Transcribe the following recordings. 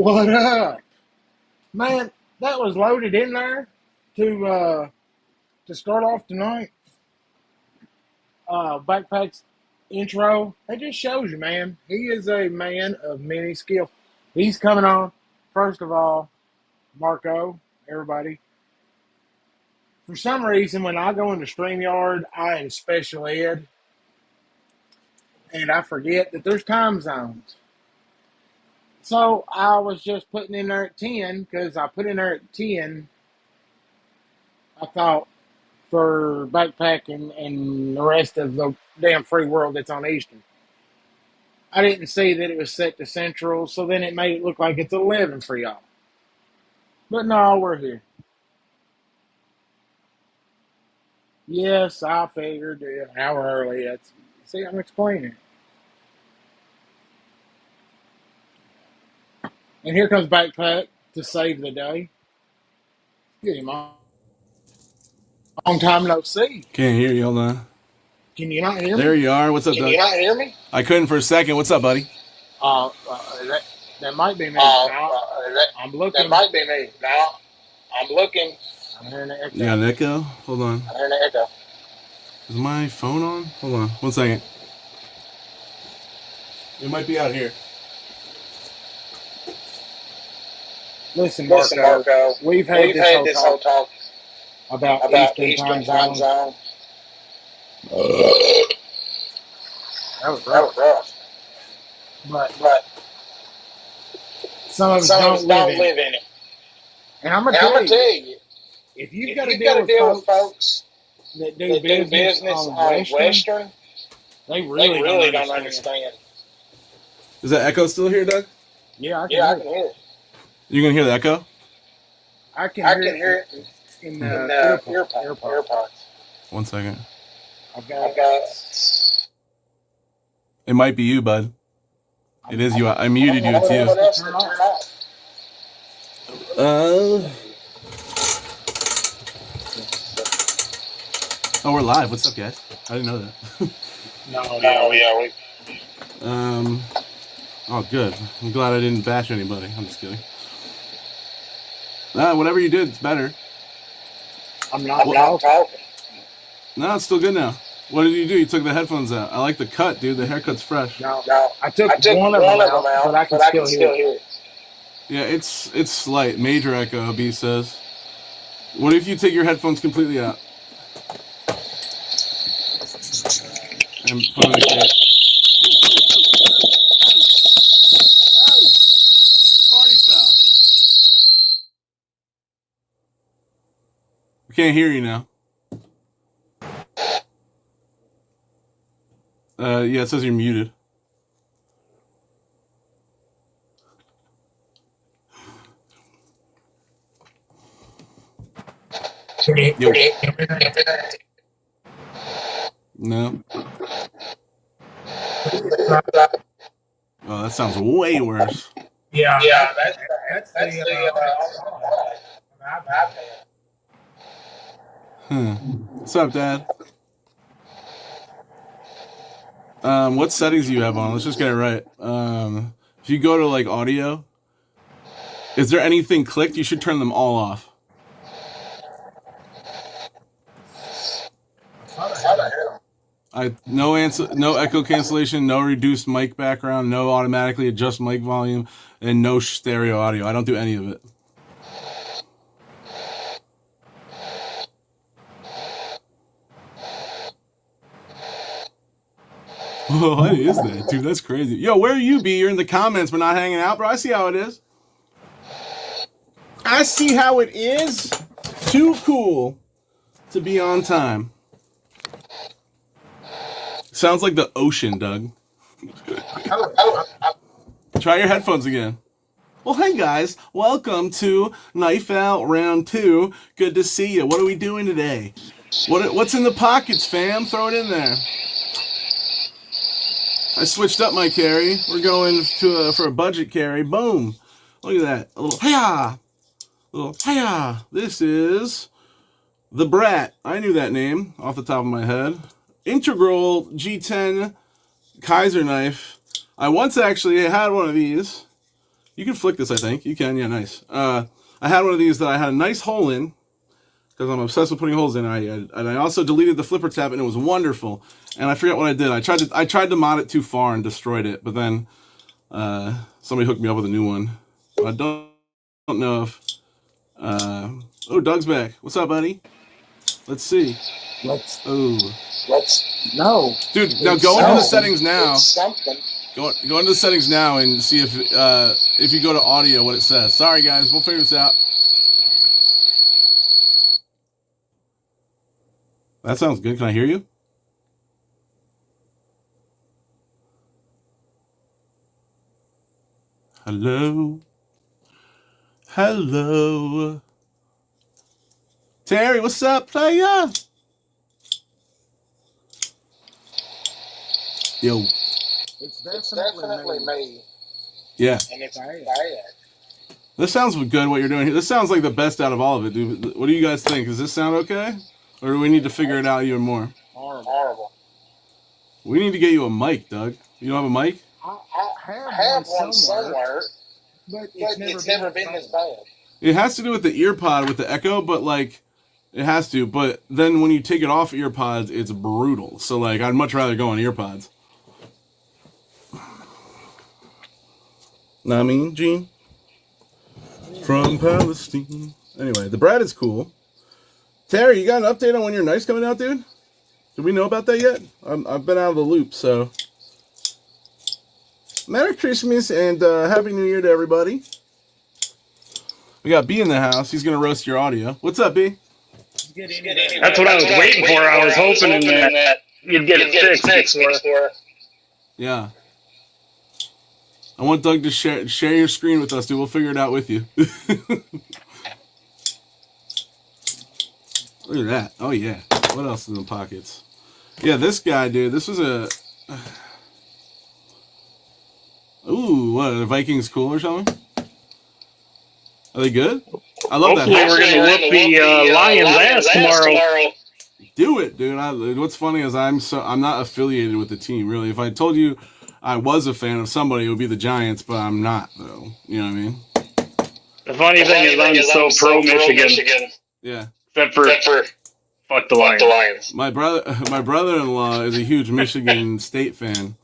What up? Man, that was loaded in there to start off tonight. Backpack's intro. It just shows you, man. He is a man of many skills. He's coming on. First of all, Marco, everybody. For some reason, when I go into StreamYard, I am special ed, and I forget that there's time zones. So I was just putting in there at 10 because I put in there at 10. I thought for Backpack and the rest of the damn free world that's on Eastern. I didn't see that it was set to Central, so then it made it look like it's 11 for y'all. But no, we're here. Yes, I figured an hour early. See, I'm explaining. And here comes Backpack to save the day. Get him on. Long time no see. Can't hear you. Hold on. Can you not hear me? There you are. What's up, Doug? Can you not hear me? I couldn't for a second. What's up, buddy? That might be me. Now, I'm looking. That might be me. Now, I'm looking. I'm hearing an echo. You got an echo? Hold on. I'm hearing an echo. Is my phone on? Hold on. 1 second. It might be out here. Listen, Marco, we've had this whole talk about Eastern time zone. That was rough. But some of us don't live in it. And I'm gonna tell you, if you've got to deal with folks that do business on Western, they really don't understand. Is that echo still here, Doug? Yeah, I can hear it. You can hear the echo? I can hear it in the AirPods. 1 second. I've got It might be you, bud. It is you. I muted you. It's you. Oh, we're live. What's up, guys? I didn't know that. Oh, good. I'm glad I didn't bash anybody. I'm just kidding. Whatever you did, it's better. I'm not talking. No, it's still good now. What did you do? You took the headphones out. I like the cut, dude. The haircut's fresh. No, I took one of them out, but I can still hear it. Yeah, it's slight. Major echo, B says. What if you take your headphones completely out? And put on the case. Oh! Party foul. We can't hear you now. Yeah, it says you're muted. Yo. No. Oh, that sounds way worse. Yeah, that's the What's up, Dad? What settings do you have on? Let's just get it right. If you go to like audio, is there anything clicked? You should turn them all off. No echo cancellation, no reduced mic background, no automatically adjust mic volume, and no stereo audio. I don't do any of it. Oh, what is that, dude? That's crazy. Yo, where are you, B? You're in the comments, but not hanging out, bro. I see how it is. I see how it is. Too cool to be on time. Sounds like the ocean, Doug. Try your headphones again. Well, hey guys, welcome to Knife Out Round 2. Good to see you. What are we doing today? What's in the pockets, fam? Throw it in there. I switched up my carry. We're going for a budget carry. Boom. Look at that. A little hiya. A little hiya. This is the Brat. I knew that name off the top of my head. Integral G10 Kaiser knife. I once actually had one of these. You can flick this, I think. You can, yeah, nice. I had one of these that I had a nice hole in because I'm obsessed with putting holes in. And I also deleted the flipper tab, and it was wonderful. And I forget what I did. I tried to mod it too far and destroyed it, but then somebody hooked me up with a new one. I don't know if. Oh, Doug's back. What's up, buddy? Let's see. Let's No, dude. Now go into the settings now. Go into the settings now and see if you go to audio what it says. Sorry guys, we'll figure this out. That sounds good. Can I hear you? Hello. Hello. Terry, what's up, playa? Yo. It's definitely me. Yeah. And it's bad. This sounds good, what you're doing here. This sounds like the best out of all of it, dude. What do you guys think? Does this sound okay? Or do we need to figure it out even more? Horrible. We need to get you a mic, Doug. You don't have a mic? I have one somewhere, but it's never been this bad. It has to do with the ear pod, with the echo, but, like, it has to. But then when you take it off ear pods, it's brutal. So, like, I'd much rather go on ear pods. Know what I mean, Gene? From Palestine. Anyway, the Brad is cool. Terry, you got an update on when your knife's coming out, dude? Do we know about that yet? I've been out of the loop, so. Merry Christmas and Happy New Year to everybody. We got B in the house. He's going to roast your audio. What's up, B? That's what I was waiting for. I was hoping that you'd get it fixed before. Yeah. I want Doug to share your screen with us, dude. We'll figure it out with you. Look at that. Oh, yeah. What else in the pockets? Yeah, this guy, dude. This was a... Ooh, what? Are the Vikings cool or something? Are they good? I love Hopefully that. We're going to whoop the Lions' ass tomorrow. Do it, dude. What's funny is I'm not affiliated with the team, really. If I told you I was a fan of somebody, it would be the Giants, but I'm not, though. You know what I mean? The funny thing is I'm so pro-Michigan. Yeah. Except for fuck the Lions. My brother-in-law is a huge Michigan State fan.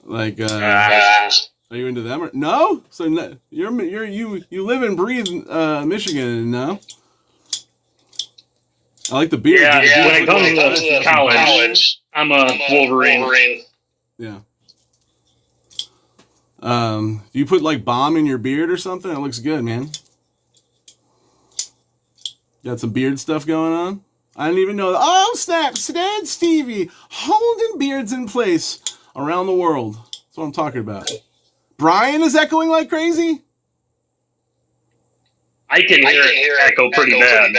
Like, are you into them or no? So no, you live and breathe Michigan, no? I like the beard. Yeah. When it comes to college, I'm a Wolverine. Yeah. Do you put like balm in your beard or something? It looks good, man. Got some beard stuff going on? I didn't even know that. Oh, snap! Stan Stevie holding beards in place around the world. That's what I'm talking about. Brian is echoing like crazy? I can hear it echo pretty bad.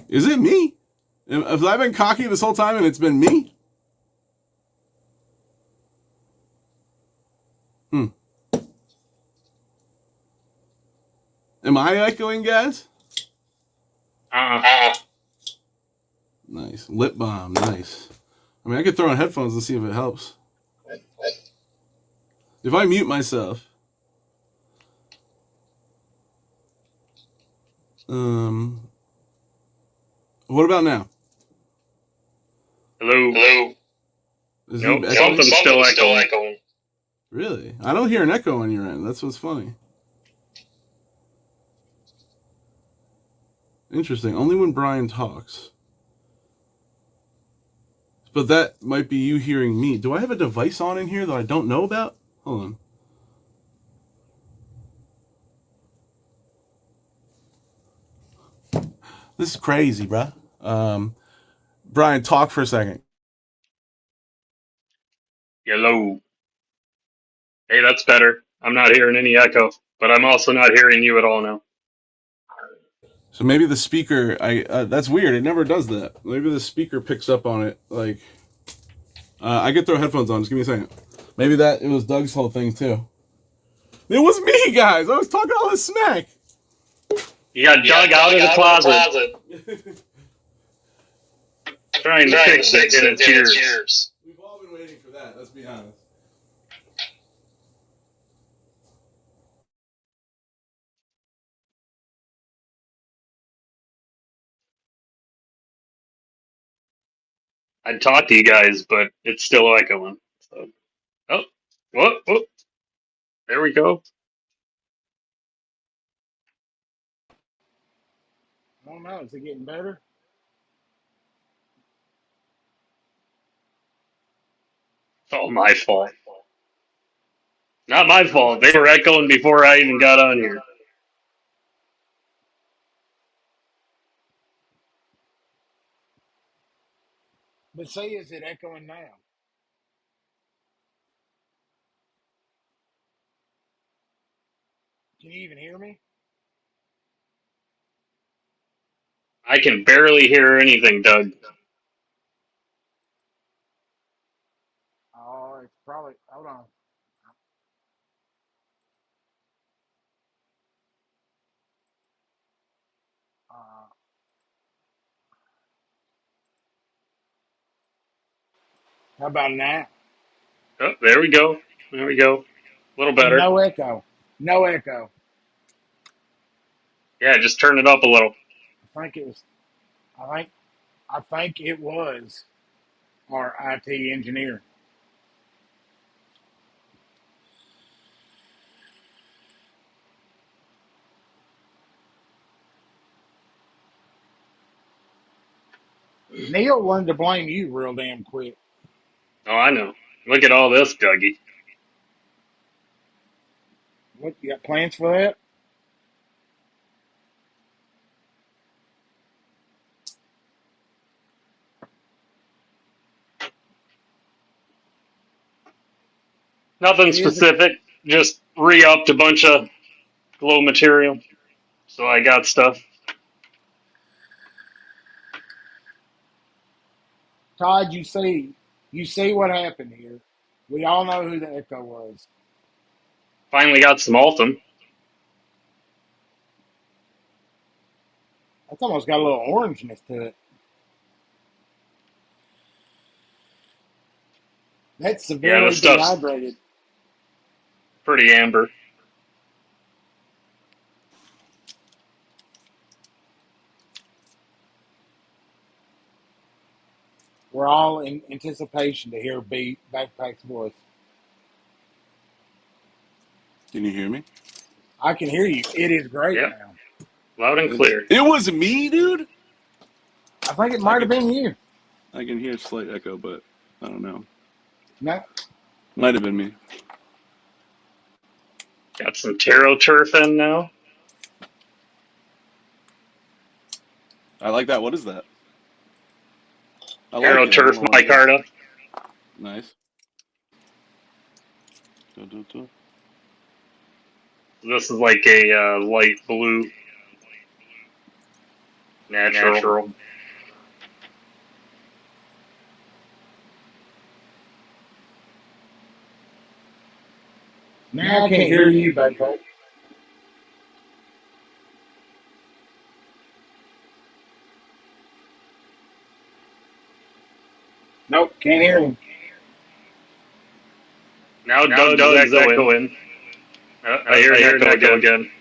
Is it me? Have I been cocky this whole time and it's been me? Am I echoing, guys? Nice. Lip balm. Nice. I mean, I could throw on headphones and see if it helps. If I mute myself. What about now? Hello. Nope, something's still echoing. Really? I don't hear an echo on your end. That's what's funny. Interesting. Only when Brian talks. But that might be you hearing me. Do I have a device on in here that I don't know about? Hold on. This is crazy, bruh. Brian, talk for a second. Hello. Hey, that's better. I'm not hearing any echo, but I'm also not hearing you at all now. So maybe the speaker, that's weird. It never does that. Maybe the speaker picks up on it. Like, I could throw headphones on. Just give me a second. Maybe it was Doug's whole thing too. It was me, guys. I was talking all this smack. You got Doug out of the closet. Trying to fix it in its ears. We've all been waiting for that. Let's be honest. I'd talk to you guys, but it's still echoing. So, oh, whoa, there we go. I don't know. Is it getting better? It's all my fault. Not my fault. They were echoing before I even got on here. But see, is it echoing now? Can you even hear me? I can barely hear anything, Doug. Oh, it's probably. Hold on. Uh, how about now? Oh, there we go. There we go. A little And better. no echo. No echo. Yeah, just turn it up a little. I think it was. I think. I think it was our IT engineer. Neil wanted to blame you real damn quick. Oh, I know. Look at all this, Dougie. What, you got plans for that? Nothing It is a specific. Just re-upped a bunch of glow material. So I got stuff. Todd. You see what happened here. We all know who the echo was. Finally got some Altum. That's almost got a little orangeness to it. That's Yeah, this severely stuff's dehydrated. pretty amber. We're all in anticipation to hear Backpack's voice. Can you hear me? I can hear you. It is great Yep, now. loud and clear. It was me, dude. I think it I might have can been you. I can hear a slight echo, but I don't know. No, Might have been me. Got some taro turf in now. I like that. What is that? I like Taro it. I don't turf know what it is. micarta. Nice. Dun, dun, dun. This is like a light blue natural. Natural. now I can't hear you, Backpack. Nope, can't hear him. Now Now Doug's Doug's echoing. echoing. I hear I an hear an echo echo again. again.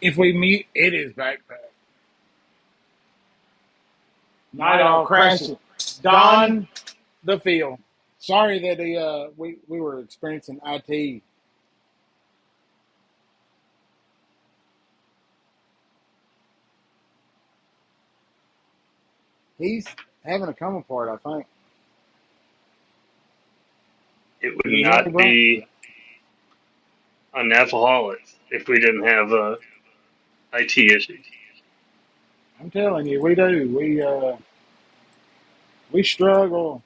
If we mute, it is Backpack. Night all crashing. Don the field. Sorry that we were experiencing IT. He's having a come apart, I think. It would Can you hear me, not bro? be a Knaf'O'Halcs if we didn't have IT issues. I'm telling you, we do. We struggle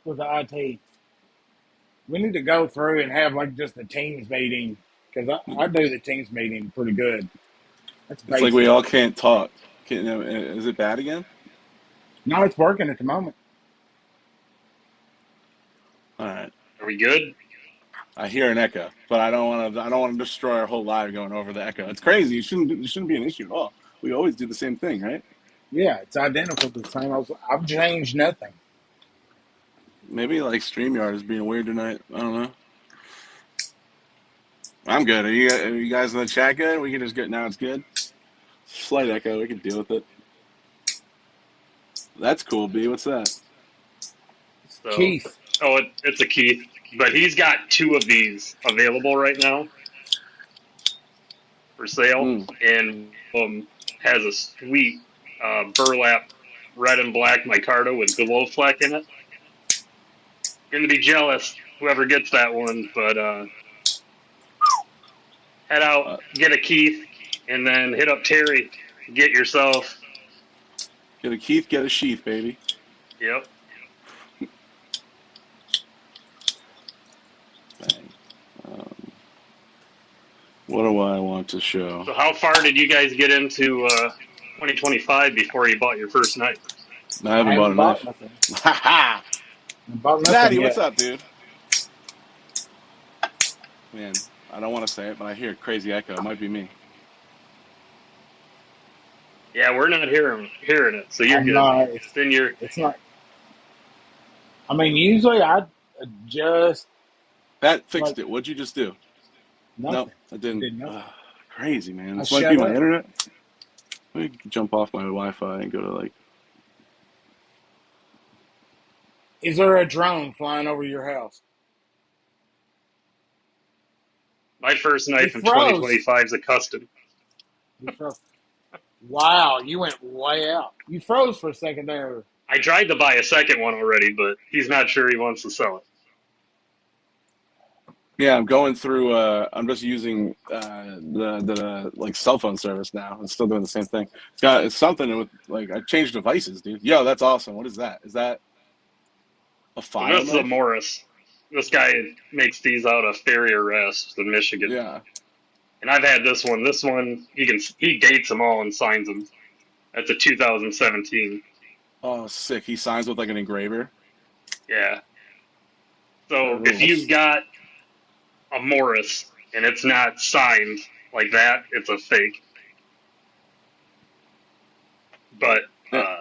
with the IT. We need to go through and have like just a teams meeting because I do the teams meeting pretty good. That's It's like we basic. all can't talk. Is it bad again? No, it's working at the moment. All right. Are we good? I hear an echo, but I don't want to. I don't want to destroy our whole live going over the echo. It's crazy. It shouldn't be an issue at all. We always do the same thing, right? Yeah, it's identical to the same. I've changed nothing. Maybe like StreamYard is being weird tonight. I don't know. I'm good. Are you guys in the chat good? We can just get now. It's good. Slight echo. We can deal with it. That's cool. B. What's that? So, Keith. it's a Keith, but he's got two of these available right now for sale, Mm. and has a sweet burlap red and black micarta with glow fleck in it. Gonna be jealous whoever gets that one, but head out, Uh, get a Keith, and then hit up Terry. Get yourself. get a Keith. Get a sheath, baby. Yep. Bang. Um, what do I want to show? So how far did you guys get into 2025 before you bought your first knife? I I haven't bought a haven't bought knife. nothing. Ha ha! I bought nothing Maddie, what's yet. up, dude? Man, I don't want to say it, but I hear a crazy echo. It might be me. Yeah, we're not hearing it, so you're I'm good. not. Then you're It's not. I mean, usually I adjust That like fixed it. What'd you just do? Nope, nothing. I I didn't. did nothing. Crazy, man. I This might be shut my up. internet. Let me jump off my Wi-Fi and go to like. Is there a drone flying over your house? my first You knife in froze. 2025 is a custom. You froze. Wow, you went way out. You froze for a second there. I tried to buy a second one already, but he's not sure he wants to sell it. Yeah, I'm going through. I'm just using the like cell phone service now. It's still doing the same thing. It's something with like I changed devices, dude. Yo, that's awesome. What is that? Is that a So file this is a knife? Morris. This guy makes these out of Farrier Rest in Michigan, Yeah. and I've had this one. This one he dates them all and signs them. That's a 2017. Oh, sick. He signs with like an engraver. Yeah. That So if you've rules. got a Morris and it's not signed like that, it's a fake. But Yeah,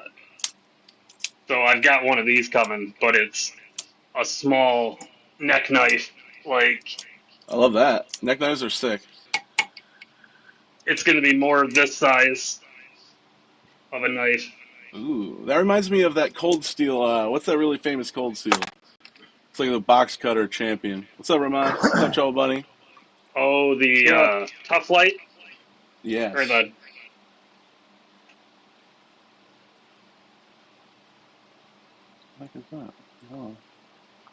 so I've got one of these coming, but it's a small neck knife. Like I love that. Neck knives are sick. it's going to be more this size of a knife. Ooh, that reminds me of that Cold Steel. What's that really famous Cold Steel? It's like the box cutter champion. What's up, Ramon? What's up, Trouble Bunny? Oh, What's the going on? Tough Light or Yes. the What the heck is that? Oh.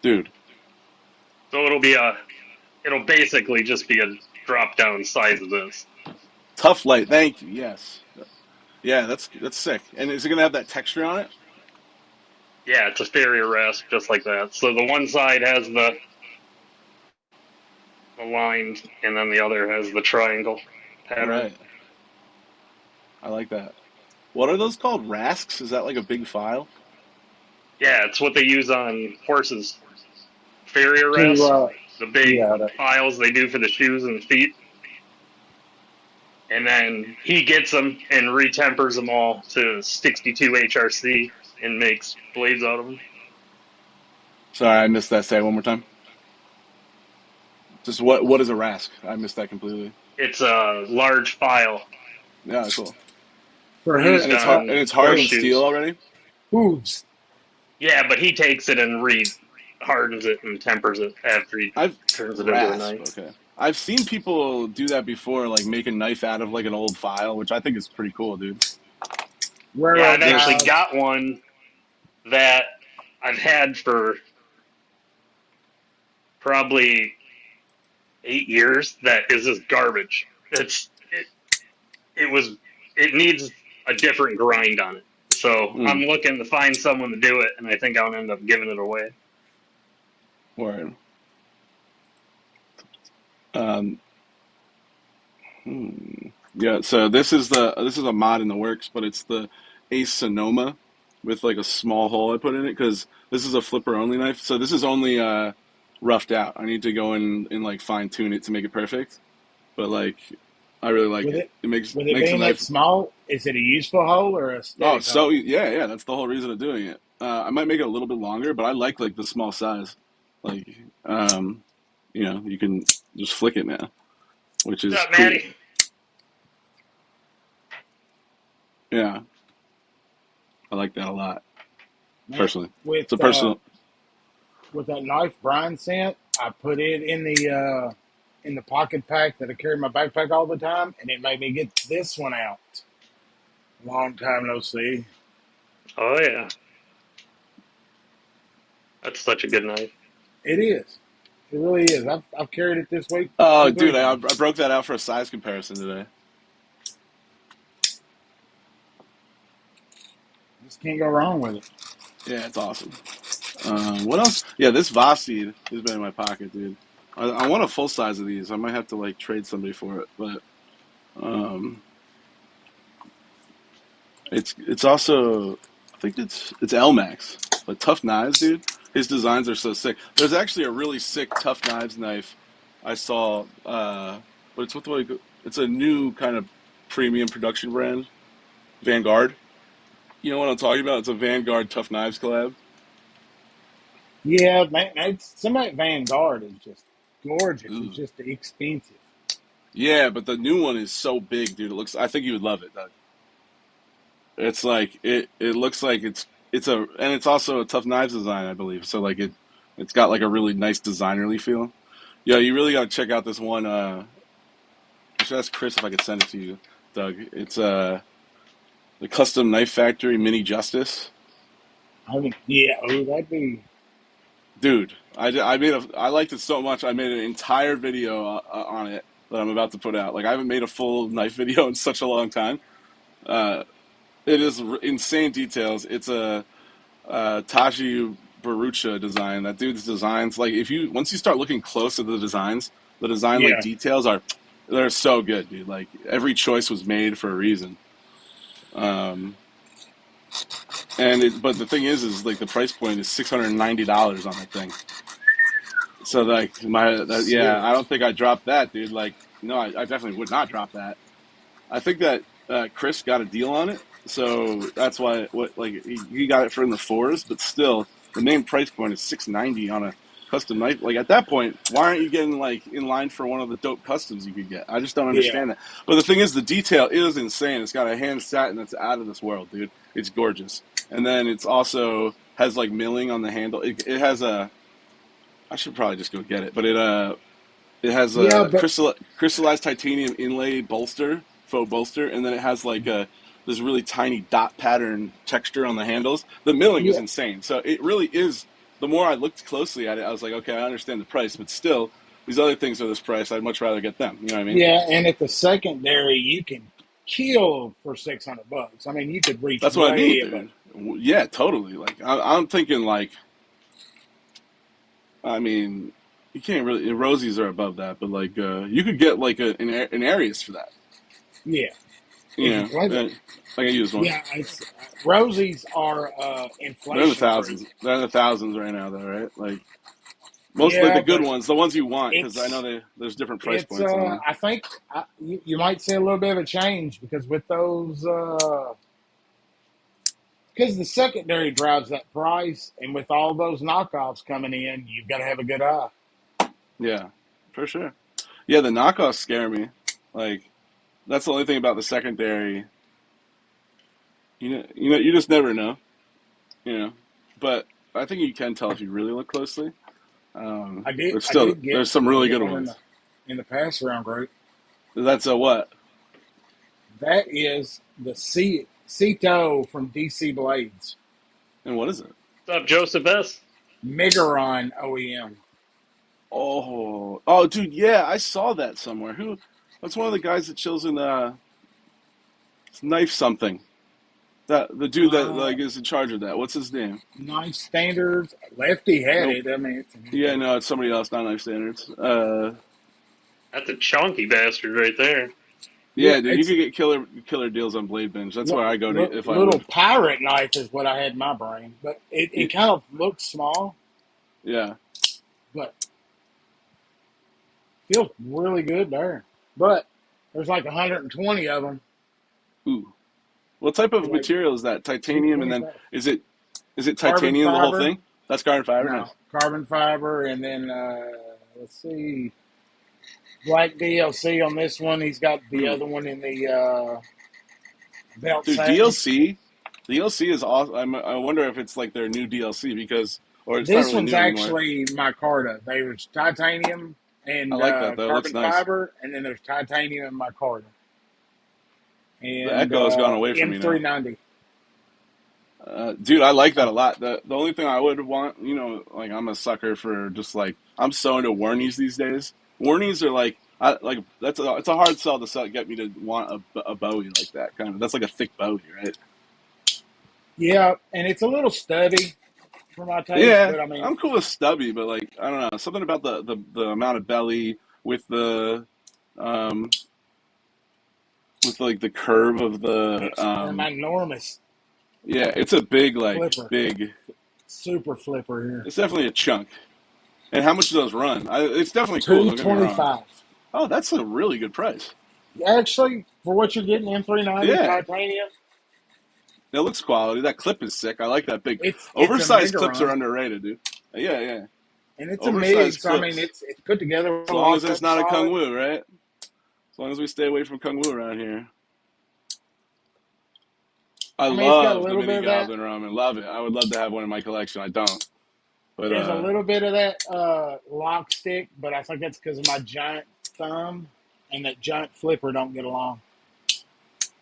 Dude, so it'll basically just be a drop down size of this. Tough Light. Thank you. Yes. Yeah, that's sick. And is it gonna have that texture on it? Yeah, it's a Farrier Rest just like that. So the one side has the line, and then the other has the triangle pattern. Right. I like that. What are those called? Rasks? Is that like a big file? Yeah, it's what they use on horses. Farrier To Rest, the big yeah, files they do for the shoes and the feet. And then he gets them and retempers them all to 62 HRC and makes blades out of them. Sorry, I missed that. Say it one more time. Just what is a rask? I missed that completely. It's a large file Yeah, cool. for used And on it's horse hardened steel shoes. already. hooves. Yeah, but he takes it and hardens it and tempers it after he I've turns it into a rasp. knife. Okay. I've seen people do that before, like make a knife out of like an old file, which I think is pretty cool, dude. Yeah, Railroad I've actually There's ties. got one that I've had for probably 8 years that is just garbage. It was it needs a different grind on it. So I'm mm, looking to find someone to do it, and I think I'll end up giving it away. word. Um, yeah. So this is a mod in the works, but it's the Ace Sonoma with like a small hole I put in it because this is a flipper only knife. So this is only roughed out. I need to go in and like fine tune it to make it perfect. But like, I really like With it. it, It with it makes a being that knife. small, is it a useful hole or a Oh, static so hole? yeah. That's the whole reason of doing it. I might make it a little bit longer, but I like the small size. Like, you can just flick it now. which What's is up, cool. Maddie? Yeah, I like that a lot, Man, personally. with It's a personal. with that knife Brian sent, I put it in the pocket pack that I carry in my backpack all the time, and it made me get this one out. Long time no see. Oh yeah, that's such a good knife. It is. It really is. I've carried it this week Oh, two, three dude, I times. broke that out for a size comparison today. Just can't go wrong with it. Yeah, it's awesome. What else? Yeah, this Voseed has been in my pocket, dude. I want a full size of these. I might have to like trade somebody for it, but um, it's also I think it's Elmax, but Tough Knives, dude. His designs are so sick. There's actually a really sick Tough Knives knife I saw, but it's with like it's a new kind of premium production brand, Vanguard. You know what I'm talking about? It's a Vanguard Tough Knives collab. Yeah, man, some of that Vanguard is just gorgeous. It's Ooh. just expensive. Yeah, but the new one is so big, dude. It looks. I think you would love it, Doug. It's like it looks like it's a and it's also a Tough Knives design, I believe. So like it's got like a really nice designerly feel. Yeah, you really got to check out this one. I should ask Chris if I could send it to you, Doug. It's the Custom Knife Factory Mini Justice, I mean, yeah, oh, that'd be. dude. I liked it so much. I made an entire video on it that I'm about to put out. Like I haven't made a full knife video in such a long time. Uh, it is insane details. It's a Taji Barucha design. That dude's designs, like if you once you start looking close at the designs, the design like Yeah, details are they're so good, dude. Like every choice was made for a reason. Um, but the thing is like the price point is $690 on that thing. So like yeah, silly. I don't think I dropped that, dude. Like no, I definitely would not drop that. I think that Chris got a deal on it, so that's why what like he got it for in the fours, but still the main price point is $690 on a custom knife. Like at that point, why aren't you getting like in line for one of the dope customs you could get? I just don't Yeah, understand that. But the thing is, the detail is insane. It's got a hand satin that's out of this world, dude. It's gorgeous, and then it's also has like milling on the handle. It has a. I should probably just go get it, but it has yeah, a but crystallized titanium inlay bolster, faux bolster, and then it has like a this really tiny dot pattern texture on the handles. The milling is yeah, insane. So it really is. The more I looked closely at it, I was like, okay, I understand the price, but still, these other things are this price. I'd much rather get them. You know what I mean? yeah, and at the secondary, you can kill for $600. I mean, you could reach That's what I mean, way above. dude. Yeah, totally. Like I'm thinking, like I mean, you can't really. Rosies are above that, but like you could get like an Arius for that. Yeah, You if you know, play it. I can use one. Yeah, Rosie's are They're in the inflation proof. thousands. They're in the thousands right now, though, right? Like most, like the Yeah, good but ones, the ones you want, because I know it's there's different price it's points on them. I think you might see a little bit of a change because with those because the secondary drives that price, and with all those knockoffs coming in, you've got to have a good eye. Yeah, for sure. Yeah, the knockoffs scare me. Like that's the only thing about the secondary. You just never know. You know, but I think you can tell if you really look closely. But I still, did there's some really get good one ones. in the pass round group. That's a what? That is the Cito from DC Blades, And what is it? What's up, Joseph S? Megaron OEM. Oh, dude, yeah, I saw that somewhere. Who? That's one of the guys that chills in knife something. That the dude that Uh, like is in charge of that. What's his name? Knife standards. Lefty had Nope. it. I mean, Yeah, no, it's somebody else, not Knife Standards. That's a chunky bastard right there. yeah, Yeah, dude, you it's could get killer deals on Blade Binge. That's where I go to if I little would. pirate knife is what I had in my brain, but it Y- kind of looks small, Yeah. but feels really good there. But there's like 120 of them Ooh. What type for of like material is that? Titanium, and then 225. is it Carbon titanium the whole fiber. thing? That's carbon fiber. No, Nice. carbon fiber, and then let's see. Black DLC on this one. He's got the other one in the belt Dude, satin. DLC is awesome. I wonder if it's like their new DLC or it's not This really one's new anymore. actually micarta. There's titanium I and like that though. It looks carbon nice. fiber, and then there's titanium and micarta. The And Echo has gone away from me now. M390. Dude, I like that a lot. The only thing I would want, like I'm a sucker for just like I'm so into warnies these days. Warnies are like it's a hard sell to get me to want a Bowie like that kind of. That's like a thick Bowie, right? Yeah, and it's a little stubby for my taste, Yeah, but I mean, I'm cool with stubby, but like I don't know, something about the amount of belly with the um with like the curve of the it's an enormous yeah, it's a big flipper, big. super flipper here. It's definitely a chunk. And how much do those run? It's definitely cool. Two Don't get me wrong. 25. Oh, that's a really good price. Actually, for what you're getting, M390 Yeah, titanium, it looks quality. That clip is sick. I like that big. it's a Oversized clips are Megaron, underrated, dude. Yeah, yeah. and it's a MIG, Oversized so I mean, clips. it's put together As well, long as locked it's up not a Kung solid. Wu, right? As long as we stay away from Kung Wu around here. I I mean, it's got a love the little mini bit of that. Goblin Ramen. Love it. I would love to have one in my collection. I don't. But There's a little bit of that lock stick, but I think that's because of my giant thumb and that giant flipper don't get along.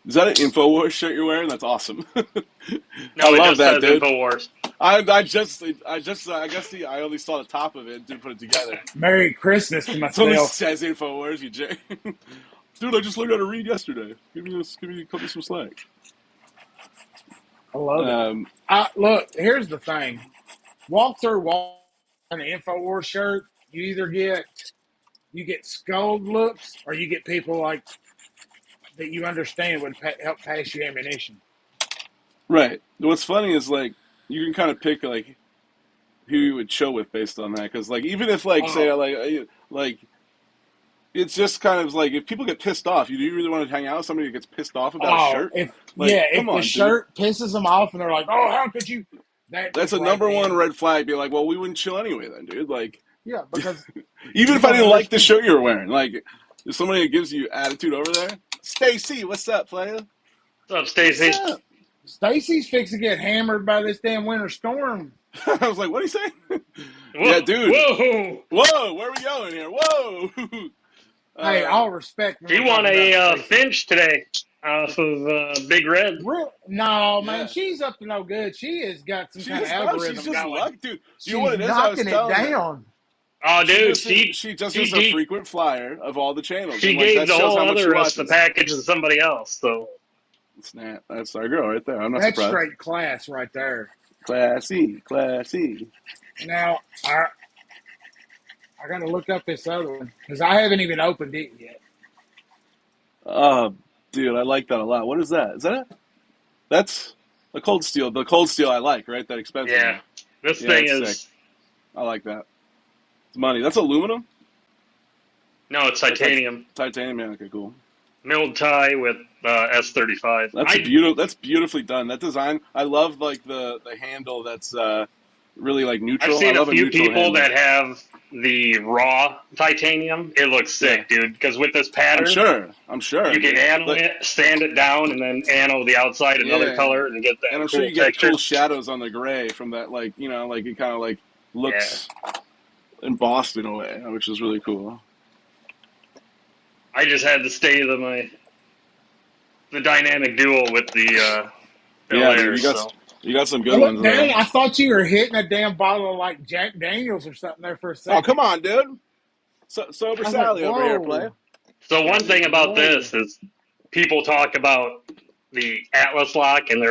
is that an InfoWars shirt you're wearing? That's awesome. I No, it love just that, says dude. Infowars. I just I guess I only saw the top of it and didn't put it together. Merry Christmas to It only myself. says Infowars, you Jay. Dude, I just learned how to read yesterday. Cut me some slack. I love it. Um, Look, here's the thing. Walk an InfoWars shirt, you get scold looks, or you get people like that you understand would help pass you ammunition. right. What's funny is like you can kind of pick like who you would chill with based on that, because like even if like say Oh, like it's just kind of like if people get pissed off, you really want to hang out with somebody who gets pissed off about a shirt? Like, come if the on, dude. shirt pisses them off and they're like, "Oh, how could you?" That That's just a right number one then. red flag. Be like, well, we wouldn't chill anyway, then, dude. Like, Yeah, because even you if I don't didn't like the understand. shirt you were wearing, like, if somebody that gives you attitude over there, Stacy, what's up, player? What's up, What's Stacy? up? Stacy's fixing to get hammered by this damn winter storm. I was like, what are you saying? Yeah, Whoa! dude. Whoa! Whoa, where are we going here? Whoa. Hey, all respect when She we're won talking about a Stacy. Finch today off of Big Red. No, man, Yeah. she's up to no good. She has got some kind of She's algorithm just going. lucky, dude. You know what She's it is? I was knocking it telling you. down. Oh, dude, She just is a frequent flyer of all the channels, she and like gave that the shows whole how much she other rest of the watches. package to somebody else. So Snap. That's our girl right there. I'm not That's surprised. straight class right there. Classy. Now, I got to look up this other one because I haven't even opened it yet. Oh, dude, I like that a lot. What is that? Is that it? That's the Cold Steel. The Cold Steel I like, right? That expensive yeah, one. this Yeah, thing it's is sick. I like that. It's money. That's aluminum? no, it's That's titanium titanium. Yeah, okay, cool. milled tie with S35. That's beautifully done. That design, I love like the handle that's really like I've neutral. I seen a love a few neutral people handle. that have the raw titanium. It looks Yeah, sick, dude. Because with this I'm pattern, sure. I'm sure, you can dude. anno But it, sand it down, and then anno the outside another yeah, color and get and that I'm sure cool you get texture. cool shadows on the gray from that, like like it kind of like Yeah, looks embossed in a way, which is really cool. I just had to stay the dynamic duo with the Yeah, dude, layers. So you got some I good look ones down. there. I thought you were hitting a damn bottle of like Jack Daniels or something there for a Oh, second. come on, dude. Sober I was like, Sally over here, player. whoa, so one thing about whoa. this is people talk about the Atlas lock, and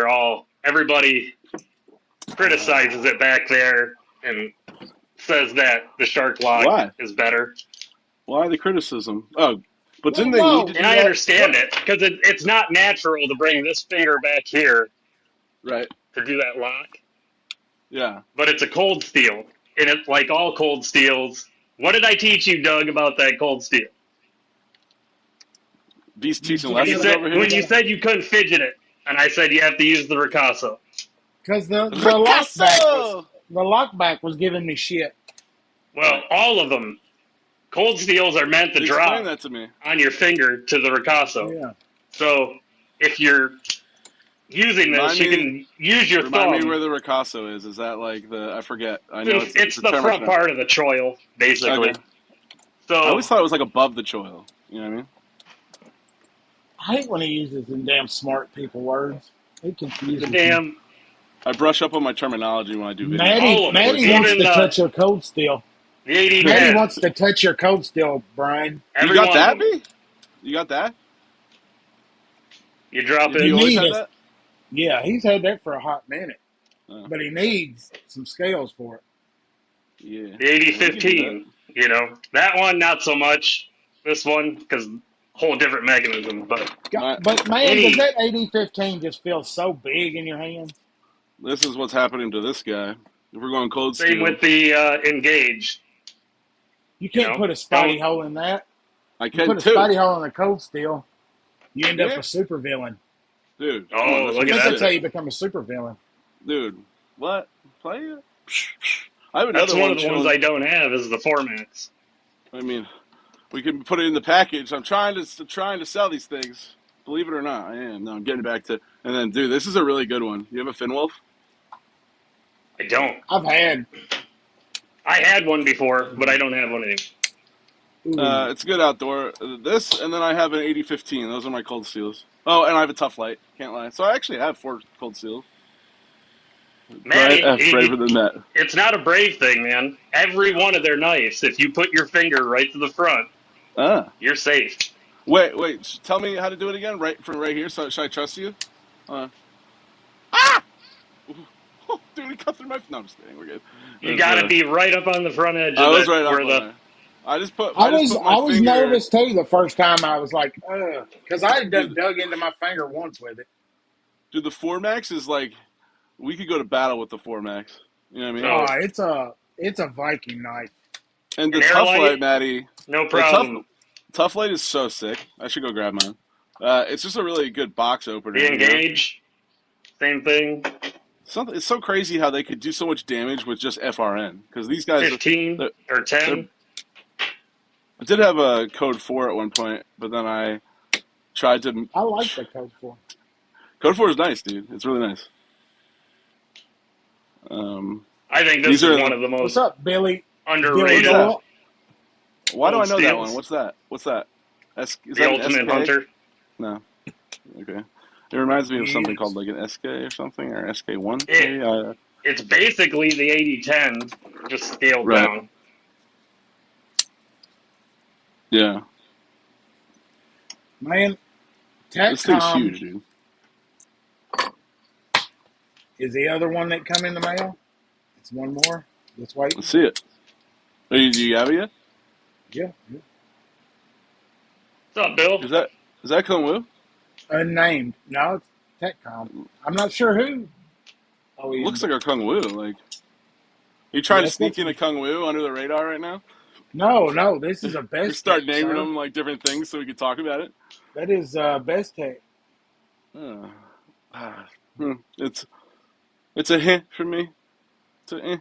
everybody criticizes it back there and says that the Shark lock Why? is better. Why the criticism? Oh, but Whoa, didn't they need to whoa. And do I that? understand it because it's not natural to bring this finger back here Right. to do that lock, Yeah. but it's a cold steel. And it's like all cold steels. What did I teach you, Doug, about that cold steel? Beast You teaching just When you gotta, lessons said over when here. you said you couldn't fidget it, and I said you have to use the ricasso. because Ricasso! the lockback was giving me shit. Well, all of them Cold steels are meant to Explain drop that to me. on your finger to the ricasso. Yeah. So if you're using this, you can use your Remind me where thumb. the ricasso is. Is that like the? I forget. I know it's It's a the term I should front know. part of the choil, basically. Okay. I So always thought it was like above the choil. You know what I mean? I hate when he uses them damn smart people words. It the confuses me. damn I brush up on my terminology when I do videos. all of them, Maddie wants even to touch your cold steel. the 80 Maddie 10, wants to touch your cold steel, Brian. You every got one of that, them. B? You got that? You drop Have it. you You always need had us. that? Yeah, he's had that for a hot minute, Oh, but he needs some scales for it. yeah. The 80 Well, we can do that. 15. You know that one not so much. This one because whole different mechanism. But But man, does any that 8015 just feel so big in your hand? This is what's happening to this guy. If we're going cold same steel, with the engage. You You can't know, put a don't spidey hole in that. I You can put a too. spidey hole in a cold steel, you end up Yeah, a super villain. dude. Come on, Oh, that's I look what at you think that's that. how said, you become a super villain. dude. What? Play it? I have That's another one one of the ones chilling. I don't have is the Formax. I mean, we can put it in the package. I'm trying to sell these things. Believe it or not, I am. No, I'm getting back to. And then, dude, this is a really good one. You have a Finwolf? I don't. I've had. I had one before, but I don't have one anymore. Ooh, It's good outdoor. This, and then I have an 8015. Those are my cold steels. Oh, and I have a Tough Light. Can't lie. So I actually have 4 cold steels. Brian Maddie, F. Braver than that. it's not a brave thing, man. Every one of their knives, if you put your finger right to the front, Ah. you're safe. Wait. Tell me how to do it again. Right from right here. So should I trust you? Ah! Oh, dude, he cut through my. No, I'm just kidding. We're good. You got to be right up on the front edge I of was it, right up where on the there. I just put I my was finger. nervous too the first time. I was like, because I had Dude, dug into my finger once with it. the 4 Max is like we could go to battle with the 4 Max. You know what I mean? so Oh, it's a Viking knife. And the an air Tough light, Light, Maddie. no The problem. Tough Light is so sick. I should go grab mine. It's just a really good box opener. The You know? engage, same thing. It's so crazy how they could do so much damage with just FRN because these guys 15 they're, or they're 10. I did have a code 4 at one point, but then I tried to. I like the Code 4. Code 4 is nice, dude. It's really nice. I think this These is are one of the What's most up, Billy? Billy What's underrated that? Doyle? Why do I old know that one? steels. What's that? Is The that an Ultimate SK? Hunter. No. Okay. It reminds me of something Yes. called like an SK or something, or SK1. It, it's basically the 8010, just scaled Right. down. Yeah. Man, This thing's TACCOM huge, dude. is the other one that come in the mail. It's one more. Let's wait. Let's see it. Do you have it yet? Yeah. What's up, Bill? Is that Kung Wu? Unnamed. No, it's TACCOM. I'm not sure who. Oh, It looks like a Kung Wu. Like, you trying to Yes, sneak that's- in a Kung Wu under the radar right now? No. This is a We best. start tech, naming sir. them like different things so we could talk about it. That is best tech. It's a hint for me. It's a eh.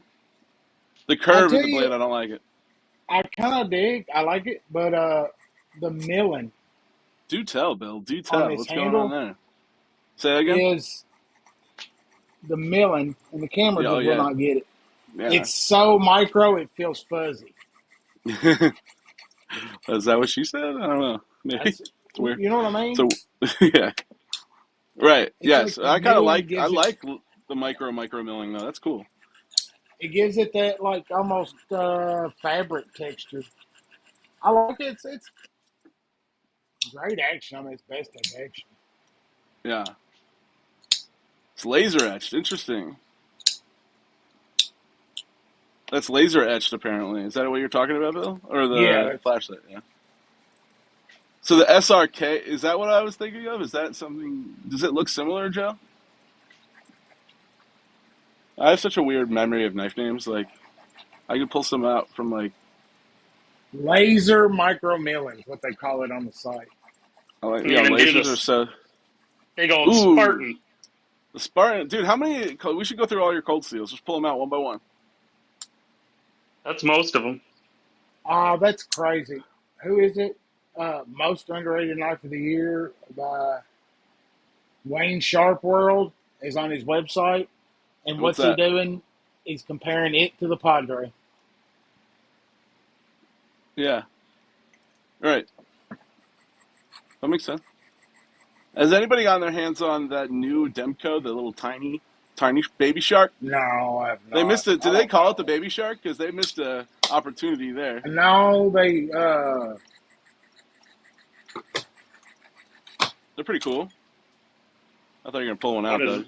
The curve tell of the you- blade, I don't like it. I kind of dig. I like it, but the milling Do tell, Bill. Do tell. on this What's going handle on there? Say that again? is the milling, and the camera Yeah, just oh, yeah. will not get it. Yeah. It's so micro, it feels fuzzy. Is that what she said? I don't know. Maybe. That's- It's weird. You know what I mean? So, yeah. Right. Yes. like the I kind of milling like. I gives it- like the micro milling though. That's cool. It gives it that like almost fabric texture. I like it. It's great action. I mean, it's best of action. Yeah. It's laser etched. Interesting. That's laser etched, apparently. Is that what you're talking about, Bill? Or the Yeah. flashlight? Yeah. So the SRK, is that what I was thinking of? Is that something? Does it look similar, Joe? I have such a weird memory of knife names. Like, I could pull some out from like. Laser micro milling, what they call it on the site. I like, You yeah, even do lasers this. are so. Big old Ooh. Spartan. The Spartan, dude. How many? We should go through all your cold steels. Just pull them out one by one. That's most of them. That's crazy. Who is it? Most underrated knife of the year by Wayne Sharp World is on his website. And What's what's he that? doing? He's comparing it to the Padre. Yeah. Right. That makes sense. Has anybody gotten their hands on that new Demco, the little tiny baby shark? No, I have They not. missed it. I Did they don't call it the know. baby shark? Because they missed a opportunity there. No, they. They're pretty cool. I thought you were gonna pull one What out, is? Doug.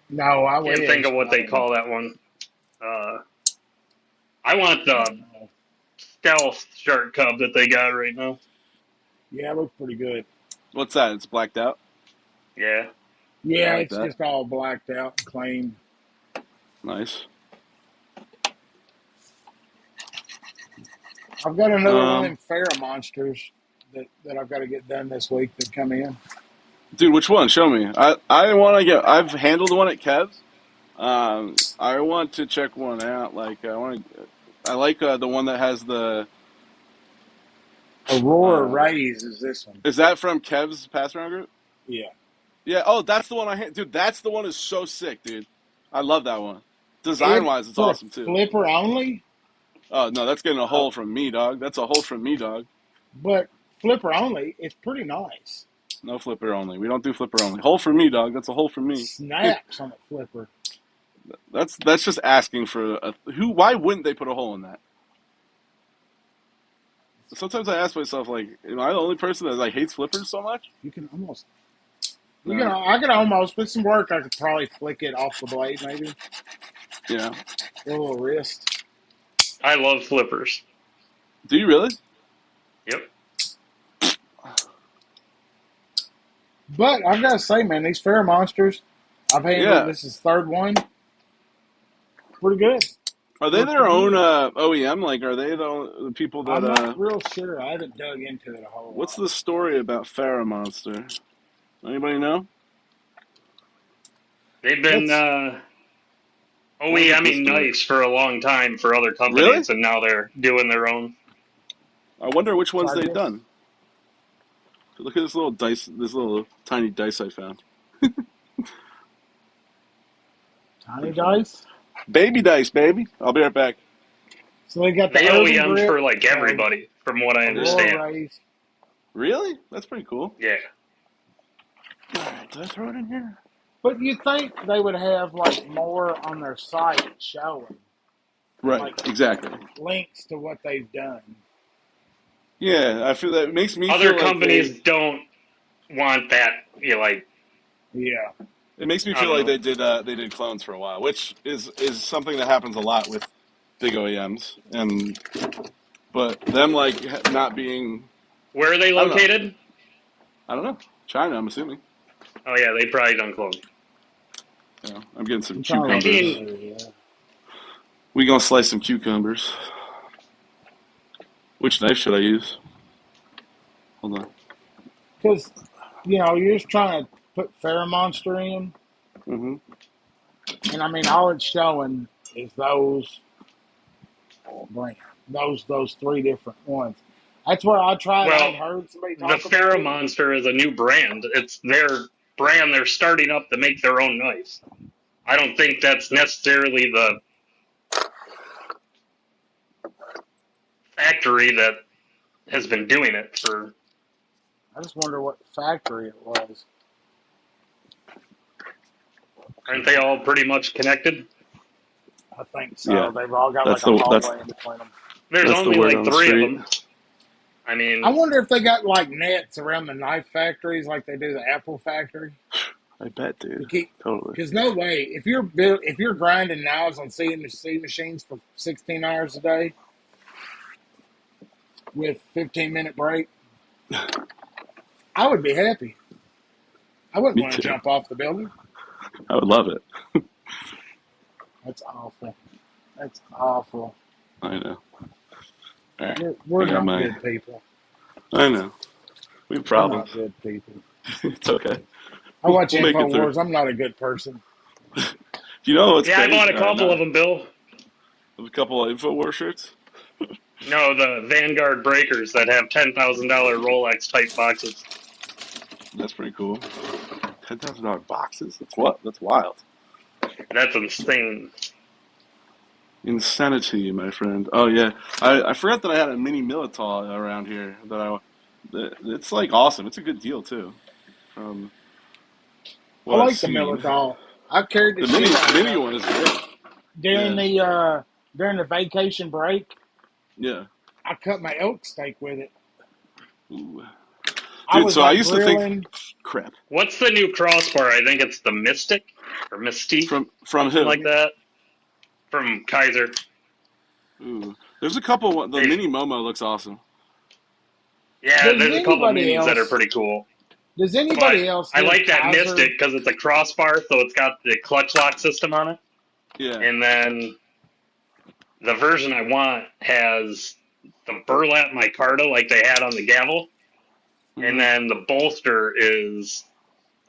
No, I Can't think wish. of what they call that one. Uh, I want the stealth shark cub that they got right now. Yeah, it looks pretty good. What's that? It's blacked out. Yeah. I Yeah, like it's that. just all blacked out and clean. Nice. I've got another one of Um, them Farrah monsters that I've got to get done this week that come in. dude, which one? Show me. I want to get. I've handled one at Kev's. I want to check one out. Like I want to. I like the one that has the. Aurora Uh, Rays is this one. is that from Kev's pass around group? Yeah. Yeah. Oh, that's the one dude. That's the one is so sick, dude. I love that one. Design It wise, it's for a awesome too. flipper only, Oh no, that's getting a uh, hole from me, dog. That's a hole from me, dog. but flipper only, it's pretty nice. No flipper only. We don't do flipper only. Hole for me, dog. That's a hole for me. Snaps on a flipper. That's just asking for a who. Why wouldn't they put a hole in that? Sometimes I ask myself, like, am I the only person that like hates flippers so much? You can almost, No. I could almost with some work, I could probably flick it off the blade, maybe Yeah. a little wrist. I love flippers. Do you really? Yep. But I've got to say, man, these Farrah monsters, I've handled. Yeah. This is third one. Pretty good. Are they For their me. own OEM? Like, are they the people that? I'm not real sure. I haven't dug into it a whole What's lot. the story about Farrah Monster? Anybody know? They've been Let's. What is the OEMing story? knives for a long time for other Really? companies, and now they're doing their own. I wonder which ones Try they've this. done. Look at this little dice, this little tiny dice I found. Tiny dice. Baby dice, baby. I'll be right back. So they got the They urban OEM grip for like of everybody, from what I understand. Aurora Rays. Really? That's pretty cool. Yeah. All right, did I throw it in here? But you'd think they would have like more on their site showing, Right, like exactly. links to what they've done. Yeah, I feel that it makes me Other feel like companies don't want that. You know, like, Yeah. it makes me I feel don't like know. they did clones for a while, which is something that happens a lot with big OEMs, and but them like not being, Where are they I don't know, located? I don't know, China, I'm assuming. Oh yeah, they probably don't clone. You know, I'm getting some I'm trying to I've look at cucumbers. seen it. Yeah. We gonna slice some cucumbers. Which knife should I use? Hold on. Because, you're just trying to put Farrah Monster in, Mm-hmm. and I mean, all it's showing is those brands, those three different ones. That's where I tried. I well, had heard somebody the talk about Farrah it. Monster is a new brand. It's their brand. They're starting up to make their own knives. I don't think that's necessarily the factory that has been doing it for. I just wonder what factory it was. Aren't they all pretty much connected? I think Yeah, so. They've all got like that's a the that's hallway in between them. There's that's the only word like on the three of street. them. I I mean, wonder if they got like nets around the knife factories like they do the Apple factory I bet, dude. to keep. Totally. Because no way, if you're grinding knives on CNC machines for 16 hours a day with 15-minute break, I would be happy. I wouldn't Me want to too. jump off the building. I would love it. That's awful. That's awful. I know. All right. We're I got not my. good people. I know. We have We're problems. not good people. It's okay. I watch We'll make it through. InfoWars. I'm not a good person. Do you know what's yeah, I crazy? bought a All right, couple now of them, Bill. a couple of InfoWars shirts. No, the Vanguard breakers that have $10,000 Rolex type boxes. That's pretty cool. $10,000 boxes? That's what? That's wild. That's insane. Insanity, my friend. Oh yeah, I forgot that I had a mini Militol around here. It's like awesome. It's a good deal too. From I what I've like the seen, Milithol. I carried the the shit out mini of one it is great. during Yeah, the vacation break. yeah. I cut my elk steak with it. Ooh. I Dude, was so I like used to think, grilling. crap. What's the new crossbar? I think it's the Mystic or Mystique, From something who? like that, from Kaiser. Ooh. There's a couple. The They, mini Momo looks awesome. yeah, Does there's a couple anybody minis that are else? pretty cool. Does But anybody else I have like that Kaiser? Mystic because it's a crossbar, so it's got the clutch lock system on it. Yeah. And then the version I want has the burlap micarta like they had on the gavel. And Hmm. then the bolster is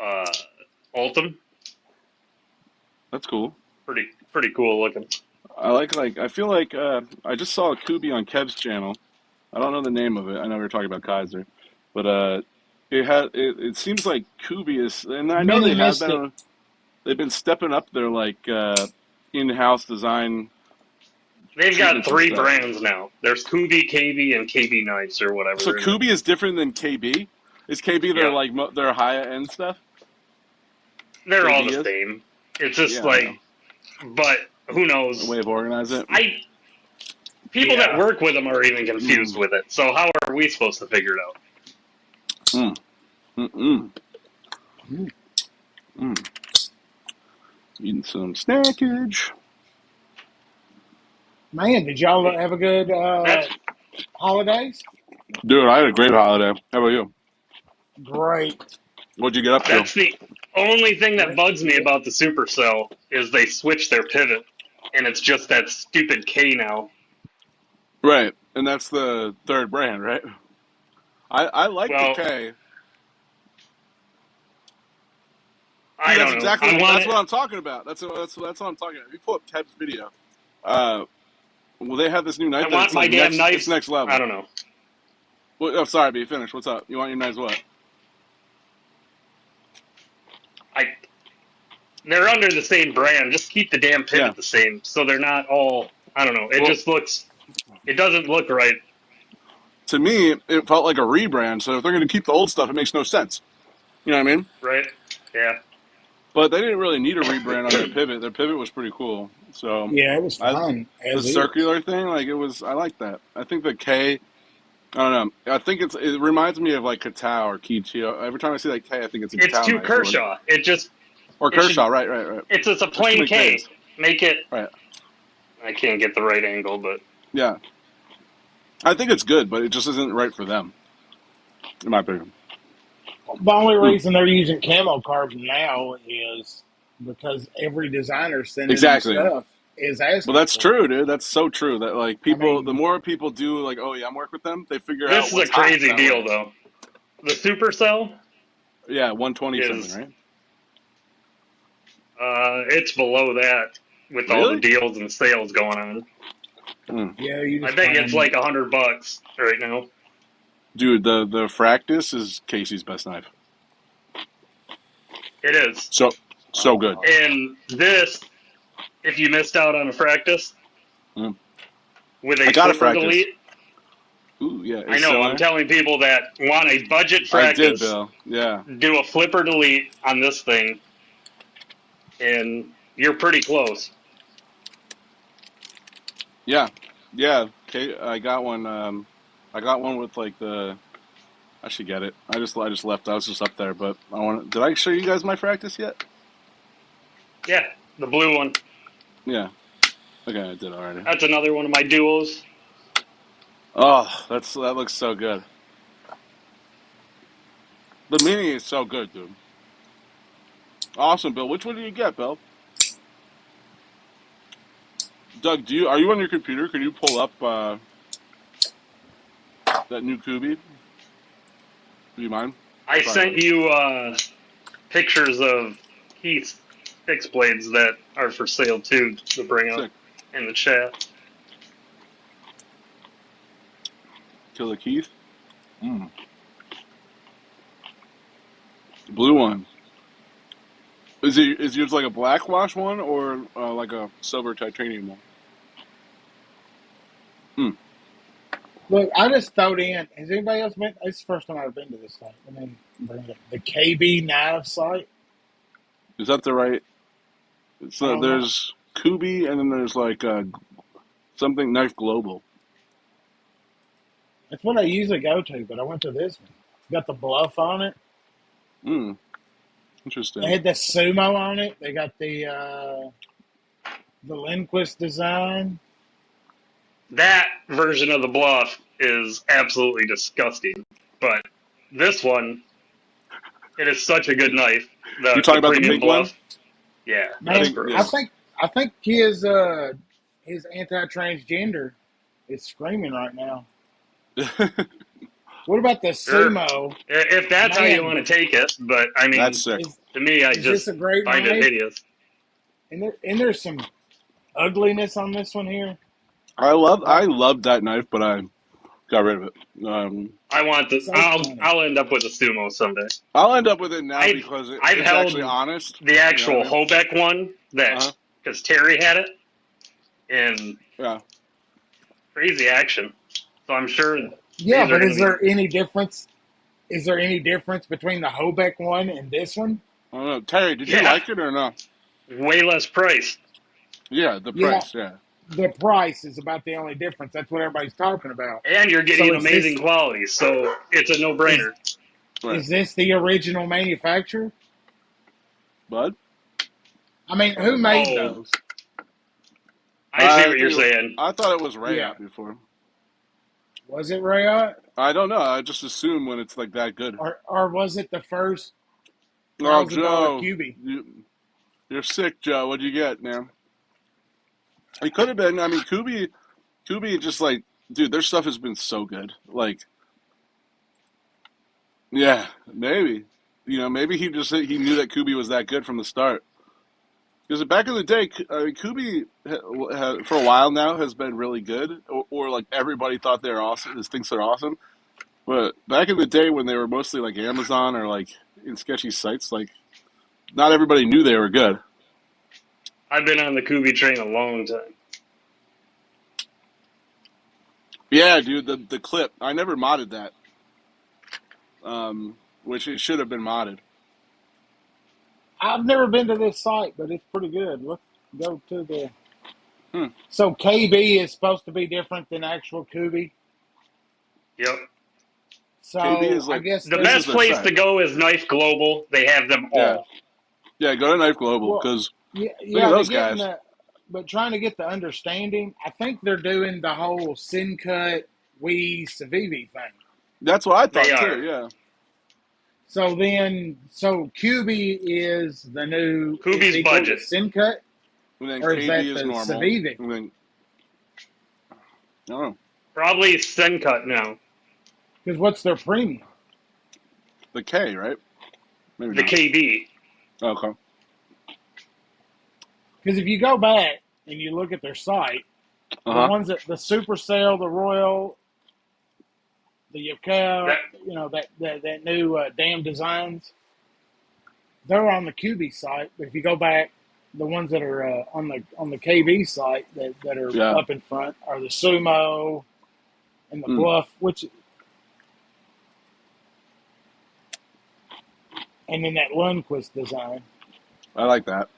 uh, Ultim. That's cool. Pretty cool looking. I feel like I just saw a Kubi on Kev's channel. I don't know the name of it. I know we were talking about Kaiser, but it seems like Kubi is, and I know Mini they have Mystic. been they've been stepping up their like in-house design They've got treatments and three stuff. brands now. There's Kubi, KB, and KB Knives or So whatever. Kubi is different than KB. Is KB their Yeah, like their high end stuff? they're all KB the is. same. It's just Yeah, I know. like, but who A knows? way of organizing it. I People that Yeah. work with them are even confused Mm, with it. So how are we supposed to figure it out? mm, mm, mm, Mm. mm. Eating some snackage. Man, did y'all have a good That's holidays? Dude, I had a great holiday. How about you? Great. What'd you get up to? that's the only thing that Went, bugs me yeah. about the Supercell is they switched their pivot, and it's just that stupid K now. Right, and that's the third brand, right? I like the Well, K. See, I don't know. I want that's it. what I'm talking about. That's what I'm talking about. If you pull up Kev's video, uh, well, they have this new I knife that want it's my like damn it's knives. next I level. don't know. Well, oh, sorry, be finished. What's up? You want your knives what? I They're under the same brand. Just keep the damn Yeah. pivot the same, so they're not all. I don't know. It Well, just looks. It doesn't look right. to me, it felt like a rebrand. So if they're going to keep the old stuff, it makes no sense. You know what I mean? Right? Yeah. But they didn't really need a rebrand on their pivot. Their pivot was pretty cool. So Yeah, it was I fun the as is. circular thing, like it was. I like that. I think the K. I don't know. I think it reminds me of like Katao or Kichio. Every time I see that K, I think it's a It's Katao too knife Kershaw. or It Kershaw. should. Right, right, right. It's just a There's too plain many K. Ks. Make it. Right. I can't get the right angle, but Yeah. I think it's good, but it just isn't right for them, in my opinion. The only Hmm. reason they're using camo carbon now is because every designer sending them Exactly. stuff is Well, asking that's for true, it. dude. That's so true. That like I people, the mean, more people do, like, oh yeah, I'm working with them. They figure this out is a what's hot crazy that way. deal, though. The Supercell Yeah, 120 something, is. right? It's below that with all the Really? deals and sales going on. Hmm. yeah, you I just bet you it's find like $100 right now. Dude, the Fractus is Casey's best knife. It is. So good. And this, if you missed out on a practice Hmm. with I a got a flipper Fractus. delete, Ooh, yeah, I it's know, still in I'm there. telling people that want a budget I did, practice, Bill. Yeah, do a flipper delete on this thing, and you're pretty close. yeah, yeah. Okay, I got one. I got one with like the. I should get it. I just left. I was just up there, but I want. Did I show you guys my Fractus yet? Yeah, the blue one. Yeah. Okay, I did already. That's another one of my duos. Oh, that looks so good. The mini is so good, dude. Awesome, Bill. Which one did you get, Bill? Doug, are you on your computer? Can you pull up that new Kubi? Do you mind? I Sorry, sent buddy. you pictures of Keith's fixed blades that are for sale too to bring up Sick. in the chat. Killer Keith. Mm. Blue one. Is yours like a black wash one or like a silver titanium one? Mm. Look, I just throwed in. Has anybody else been? It's the first time I've been to this site. I mean, bring it up. The KB Knife site. Is that the right? I So don't know. there's Kubi and then there's like something Knife Global. That's what I usually go to, but I went to this one. Got the bluff on it. Mm. They Interesting. had the sumo on it. They got the Lindquist design. That version of the bluff is absolutely disgusting. But this one, it is such a good knife. You The talking about the premium pink one? bluff. Yeah, I that's Man, think I yeah. gross. think I think his anti-transgender is screaming right now. What about the Sure. sumo? If that's how you Man, want to take it, but I That's mean, sick. is to me, I is this just a great find it knife? hideous. And there's some ugliness on this one here. I Like loved that knife, but I got rid of it. I want the. so funny. I'll end up with a sumo someday. I'll end up with it now I've because I've it's actually held honest. the You know what actual I mean? Hobeck one that Uh huh. because Terry had it in Yeah. crazy action. So I'm sure Yeah, these are but going to is be there any difference? Is there any difference between the Hobeck one and this one? I don't know. Terry, did you yeah like it or no? way less price. Yeah, the Yeah, price. Yeah. the price is about the only difference. That's what everybody's talking about. And you're So getting amazing quality, so it's a is no-brainer. Right. is this the original manufacturer? Bud. I mean, who made Oh, those? I see I what think you're saying. I thought it was Yeah, Rayot before. was it Rayot I don't know. I just assume when it's like that good. or was it the first Oh, $1,000 Joe, QB? you're sick, Joe. What'd you get, man? It could have been. I mean, Kubi, just like, dude, their stuff has been so good. Like, yeah, maybe. Maybe he knew that Kubi was that good from the start. Because back in the day, Kubi for a while now has been really good, or like everybody thought they're awesome, thinks they're awesome. But back in the day when they were mostly like Amazon or like in sketchy sites, like not everybody knew they were good. I've been on the Kubi train a long time. Yeah, dude, the clip I never modded that, which it should have been modded. I've never been to this site, but it's pretty good. Let's go to the. Hmm. So KB is supposed to be different than actual Kubi. Yep. KB So is I like guess The this is there's best their place set. to go is Knife Global. They have them Yeah, all. yeah. Go to Knife Global well, because yeah, look at yeah. They're those getting guys. the, but trying to get the understanding. I think they're doing the whole Sincut we Civivi thing. That's what I They thought too. are. Yeah, So QB is the new. It's Kubi's equal to budget. Sincut, and then or is KB that is the normal, Civivi? and then I don't know Probably Sencut now. Because what's their premium? the K, right? Maybe The not. KB. Okay. Because if you go back and you look at their site, Uh the huh. ones that the Supercell, the Royal, the Yokel, That that new Damn Designs, they're on the QB site. But if you go back, the ones that are on the KB site that are Yeah. up in front are the Sumo and the Mm. Bluff, and then that Lundquist design. I like that.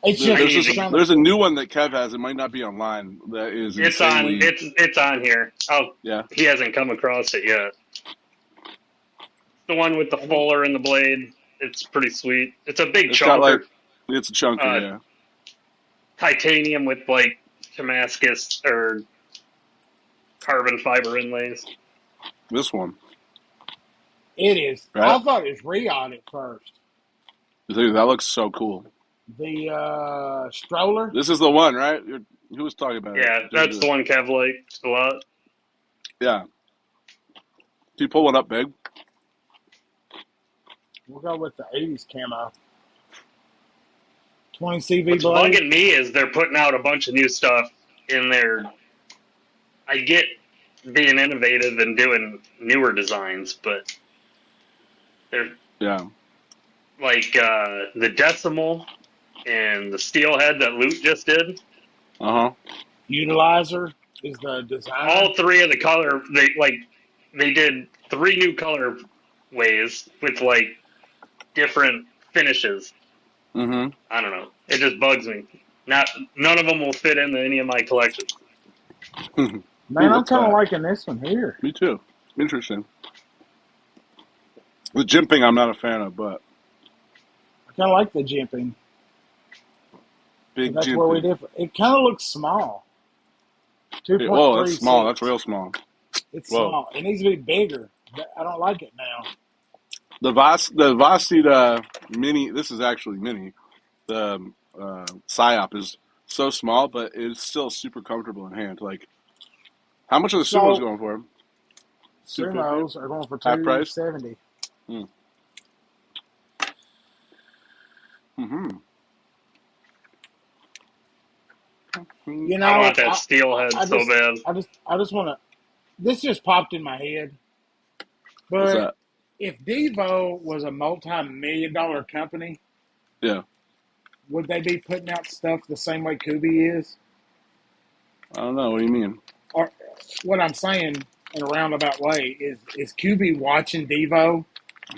It's There, I just there's need this. to. trying to. There's a new one that Kev has. It might not be online. That is It's on. insanely. It's on here. Oh, Yeah. he hasn't come across it yet. The one with the I don't. fuller in the blade. It's pretty sweet. It's a big It's got like chunker. it's a chunker. Uh, Yeah. Titanium with like Damascus or carbon fiber inlays. This one, It is. right? I thought it was Riot at first. Dude, that looks so cool. The stroller. This is the one, right? Who was talking about it? Yeah, that's the one Kev liked a lot. Yeah. Can you pull one up big? We'll go with the 80s camo. 20 CV What's blade. bugging me is they're putting out a bunch of new stuff in their I get being innovative and doing newer designs, but they're Yeah. like the decimal and the steelhead that Loot just did. Utilizer is the designer. All three of the color they did 3 new color ways with like different finishes. Mm-hmm. I don't know. It just bugs me. None of them will fit into any of my collections. Ooh, Man, I'm what's kind of that? liking this one here. Me too. Interesting. The jimping I'm not a fan of, but I kind of like the jimping. But big that's where we jimping. differ. It kind of looks small. Oh, that's small. That's 2.36. real small. It's Whoa. small. It needs to be bigger. I don't like it now. The Vosita mini. This is actually mini. The Psyop is so small, but it's still super comfortable in hand. Like, how much are the sumos So going for? 250, sumos are going for half price. 270. Mm. Hmm. You I know, want that steelhead I so just, bad. I just want to. This just popped in my head. What's But that? if Devo was a multi-million-dollar company, Yeah. would they be putting out stuff the same way Kubi is? I don't know. What do you mean? Or what I'm saying in a roundabout way is Kubi watching Devo,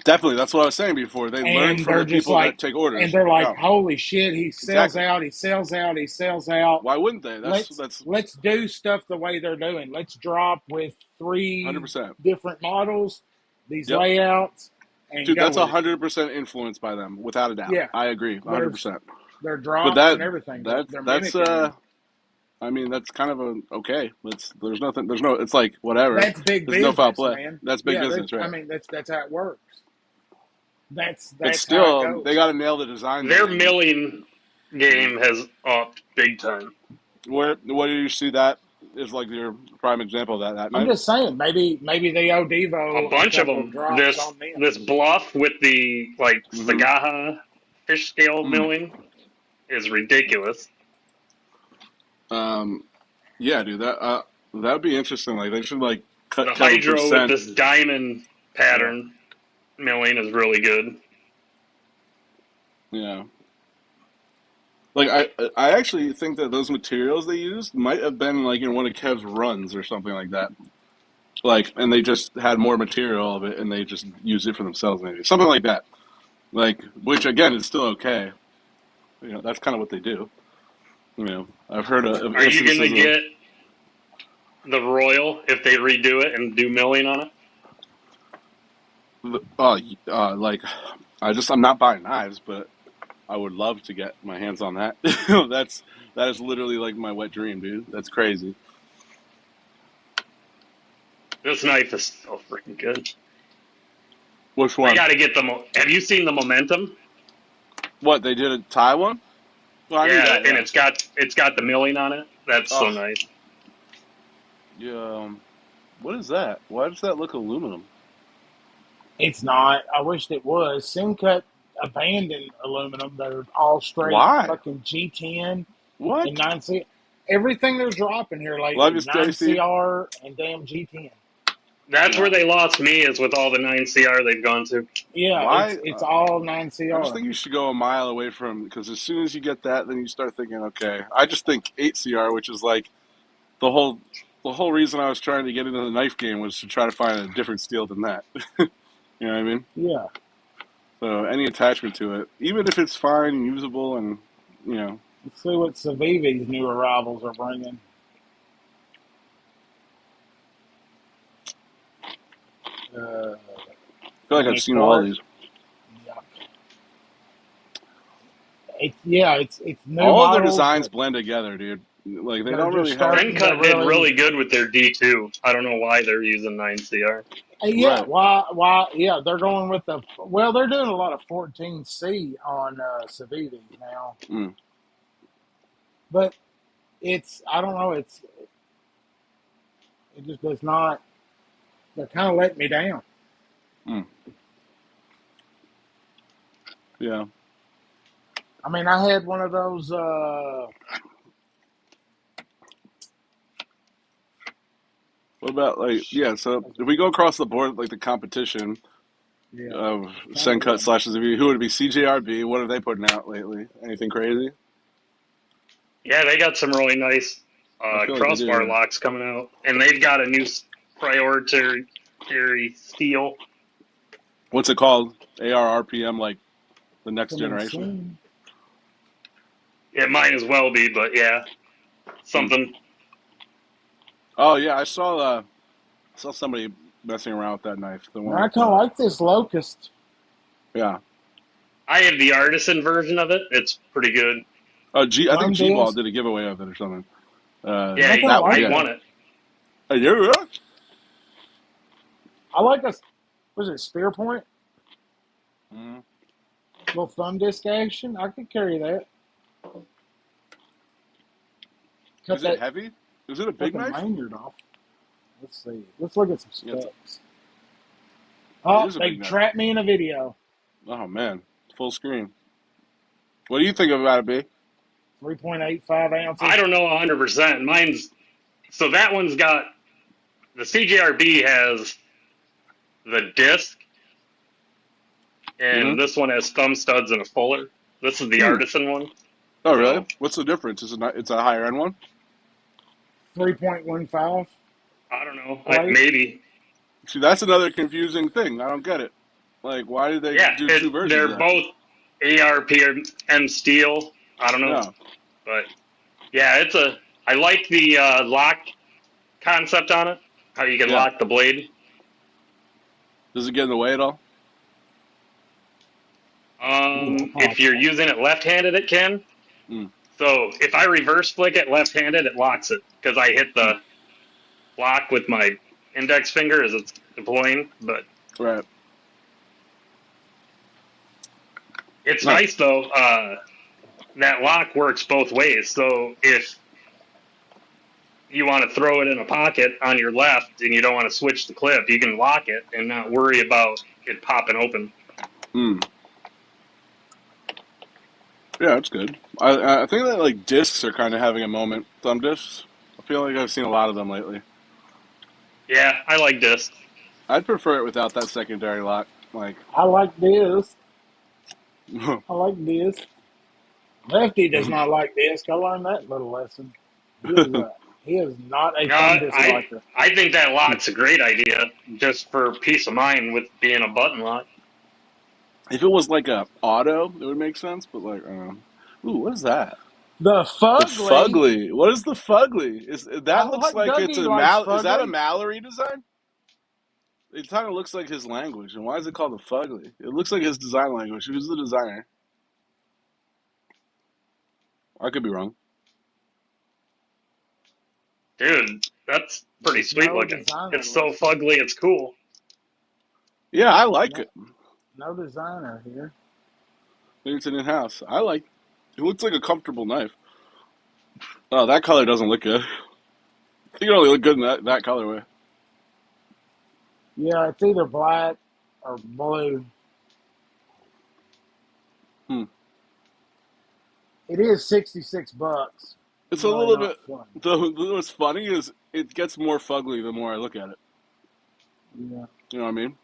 Definitely. That's what I was saying before. They learn and from they're the just people like, that take and orders. they're like, No, holy shit, he sells exactly. out, he sells out, he sells out. Why wouldn't they? Let's That's let's do stuff the way they're doing. Let's drop with 3 100%. different models, these Yep. layouts, and Dude, go that's with it. 100% influenced by them, without a doubt. Yeah, I agree, their 100%. their But drops that and everything. that They're that's mimicking them. I mean, that's kind of a okay. There's nothing. There's no. It's like whatever. That's big There's no foul business, play. man. That's big Yeah, business, I right? mean that's how it works. But That's how it still, they goes. got to nail the design Their though. And milling game has upped big time. where do you see that is like your prime example of that I'm night? just saying, maybe they owe A Devo a bunch of couple them. drops on them. This bluff with the like Mm-hmm. Sagaha fish scale Mm. milling is ridiculous. Yeah, dude. That'd be interesting. Like they should like The cut a hydro with percent. this diamond Yeah. pattern milling is really good. Yeah. Like I actually think that those materials they used might have been like in one of Kev's runs or something like that. Like, and they just had more material of it, and they just used it for themselves, maybe something like that. Like, which again is still okay. You know, that's kind of what they do. You know, I've heard of Are you gonna instances of get the Royal if they redo it and do milling on it? like I'm not buying knives, but I would love to get my hands on that. That is literally like my wet dream, dude. That's crazy. This knife is so freaking good. Which I one? gotta get the. Have you seen the Momentum? What they did a Thai one? Well, I knew Yeah, that. and Yeah. it's got the milling on it. That's so Oh, nice. yeah. What is that? Why does that look aluminum? It's not. I wished it was. Simcut abandoned aluminum. They're all straight Why? fucking G10 and What? 9C. Everything they're dropping here Love lately, you, Stacy. 9CR and damn G10. That's where Yeah. they lost me is with all the 9CR they've gone to. Yeah, Why? it's all I just 9CR. think you should go a mile away from because as soon as you get that, then you start thinking, okay. I just think 8CR, which is like the whole the whole reason I was trying to get into the knife game was to try to find a different steel than that. You know what I mean? Yeah. So any attachment to it, even if it's fine and usable, and you know, Let's see what Civivi's new arrivals are bringing. Uh, I feel like I've seen all Unicorn. these. Yuck. It's new All of their models designs blend together, dude. Like they that are don't just really have. starting to Sencut did really. really good with their D2. I don't know why they're using 9CR. Yeah, Right. why? Yeah, they're going with the. Well, they're doing a lot of 14C on Civivi now, Mm, but it's I don't know. It just does not. They're kind of letting me down. mm, yeah. I mean, I had one of those. What about so if we go across the board, like the competition Yeah. of Kind of Sencut one. slashes, who would it be? CJRB. What are they putting out lately? Anything crazy? Yeah, they got some really nice I feel like they crossbar do. locks coming out, and they've got a new priority steel. What's it called? ARRPM, like the next Coming generation. soon. It might as well be, but yeah, Hmm. something. Oh yeah, I saw somebody messing around with that knife. The And one I with kind of like this locust. yeah. I have the artisan version of it. It's pretty good. Oh, I think Thumb G Ball disc. did a giveaway of it or something. Yeah, I kind of That like I yeah. won that. it. Oh, yeah, really? I like a, was it spear point? Mhm. Little thumb disc action. I could carry that. Cut Is it that, heavy? Is it a cut big the knife? lanyard off. Let's see. Let's look at some Yeah, specs. it Oh, is a they big knife. trapped me in a video. Oh man, full screen. What do you think about it, B? 3.85 I ounces. don't know 100%. Mine's so that one's got the CJRB has the disc, Mm-hmm. and this one has thumb studs and a fuller. This is the Hmm. artisan one. Oh really? So What's the difference? Is it not, it's a higher end one? 3.15 I don't know. blade. Maybe. See, that's another confusing thing. I don't get it. Like, why did they Yeah, do two versions of they're that? both ARPM steel. I don't know, Yeah, but yeah, it's a. I like the lock concept on it. How you can yeah. lock the blade. Does it get in the way at all? Ooh, I If like you're that. using it left-handed, it can. Mm, So if I reverse flick it left-handed, it locks it because I hit mm. the lock with my index finger as it's deploying. But Right. it's Nice. nice though. That lock works both ways. So if you want to throw it in a pocket on your left and you don't want to switch the clip, you can lock it and not worry about it popping open. Mm. Yeah, that's good. I think that like discs are kind of having a moment. Thumb discs. I feel like I've seen a lot of them lately. Yeah, I like discs. I'd prefer it without that secondary lock. Like, I like this. I like this. Lefty does not like disc. I learned that little lesson. He is not a No, thumb disc liker. I think that lock's a great idea just for peace of mind with being a button lock. if it was like a auto, it would make sense. But like, ooh, what is that? The The fugly. fugly. What is the fugly? Is I that looks like like it's Dougie a likes Is that a fugly. Mallory design? It kind of looks like his language. And why is it called the fugly? It looks like his design language. Who's the designer? I could be wrong. Dude, that's pretty There's sweet no looking. designer It's so listed. fugly, it's cool. Yeah, I like No, it. no designer here. Maybe it's an in-house. I like. It looks like a comfortable knife. Oh, that color doesn't look good. I think it only look good in that colorway. Yeah, it's either black or blue. Hmm. It is $66. It's a Really little not bit. fun. What's funny is it gets more fugly the more I look at it. Yeah, You know what I mean?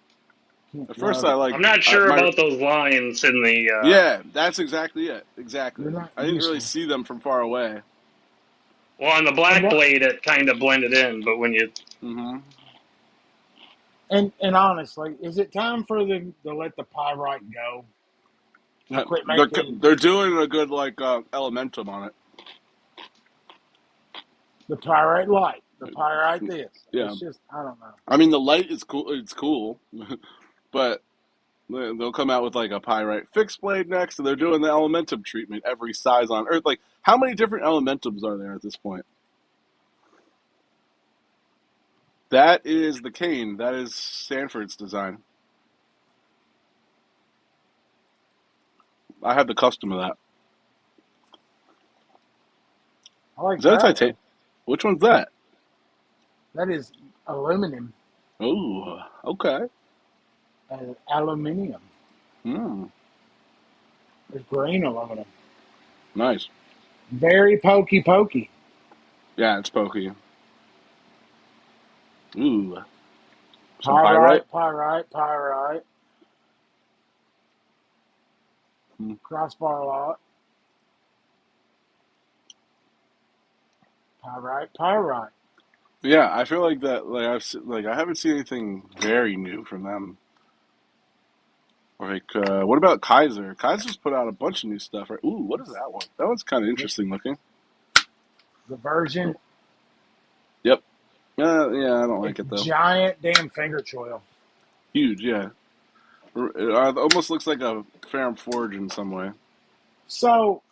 can't At first, love I it. like I'm not sure my. about those lines in the. Yeah, that's exactly it. Exactly. You're not I didn't really used see them from far away. Well, on the and black what blade, it kind of blended in, but when you. Mm-hmm. and honestly, is it time for them to let the pyrite go and quit They're making they're doing a good like elementum on it. the pyrite light, the pyrite this? Yeah, It's just I don't know. I mean the light is cool. It's cool, but they'll come out with like a pyrite fixed blade next, and they're doing the elementum treatment every size on Earth. Like, how many different elementums are there at this point? That is the cane. That is Sanford's design. I have the custom of that. I like Is that a that titanium? one. Which one's that? That is aluminum, Oh, okay. aluminium. Hmm. It's green aluminum. Nice. Very pokey. Yeah, it's pokey. Ooh. Some pyrite? Pyrite. Hmm. Crossbar lot. Pyrite. Yeah, I feel like that. I haven't seen anything very new from them. Like, what about Kaiser? Kaiser's put out a bunch of new stuff, right? Ooh, what is that one? That one's kind of interesting looking. The version. Yep. Yeah, I don't like It's it though. giant damn finger choil. Huge, yeah. It almost looks like a Ferrum Forge in some way. So,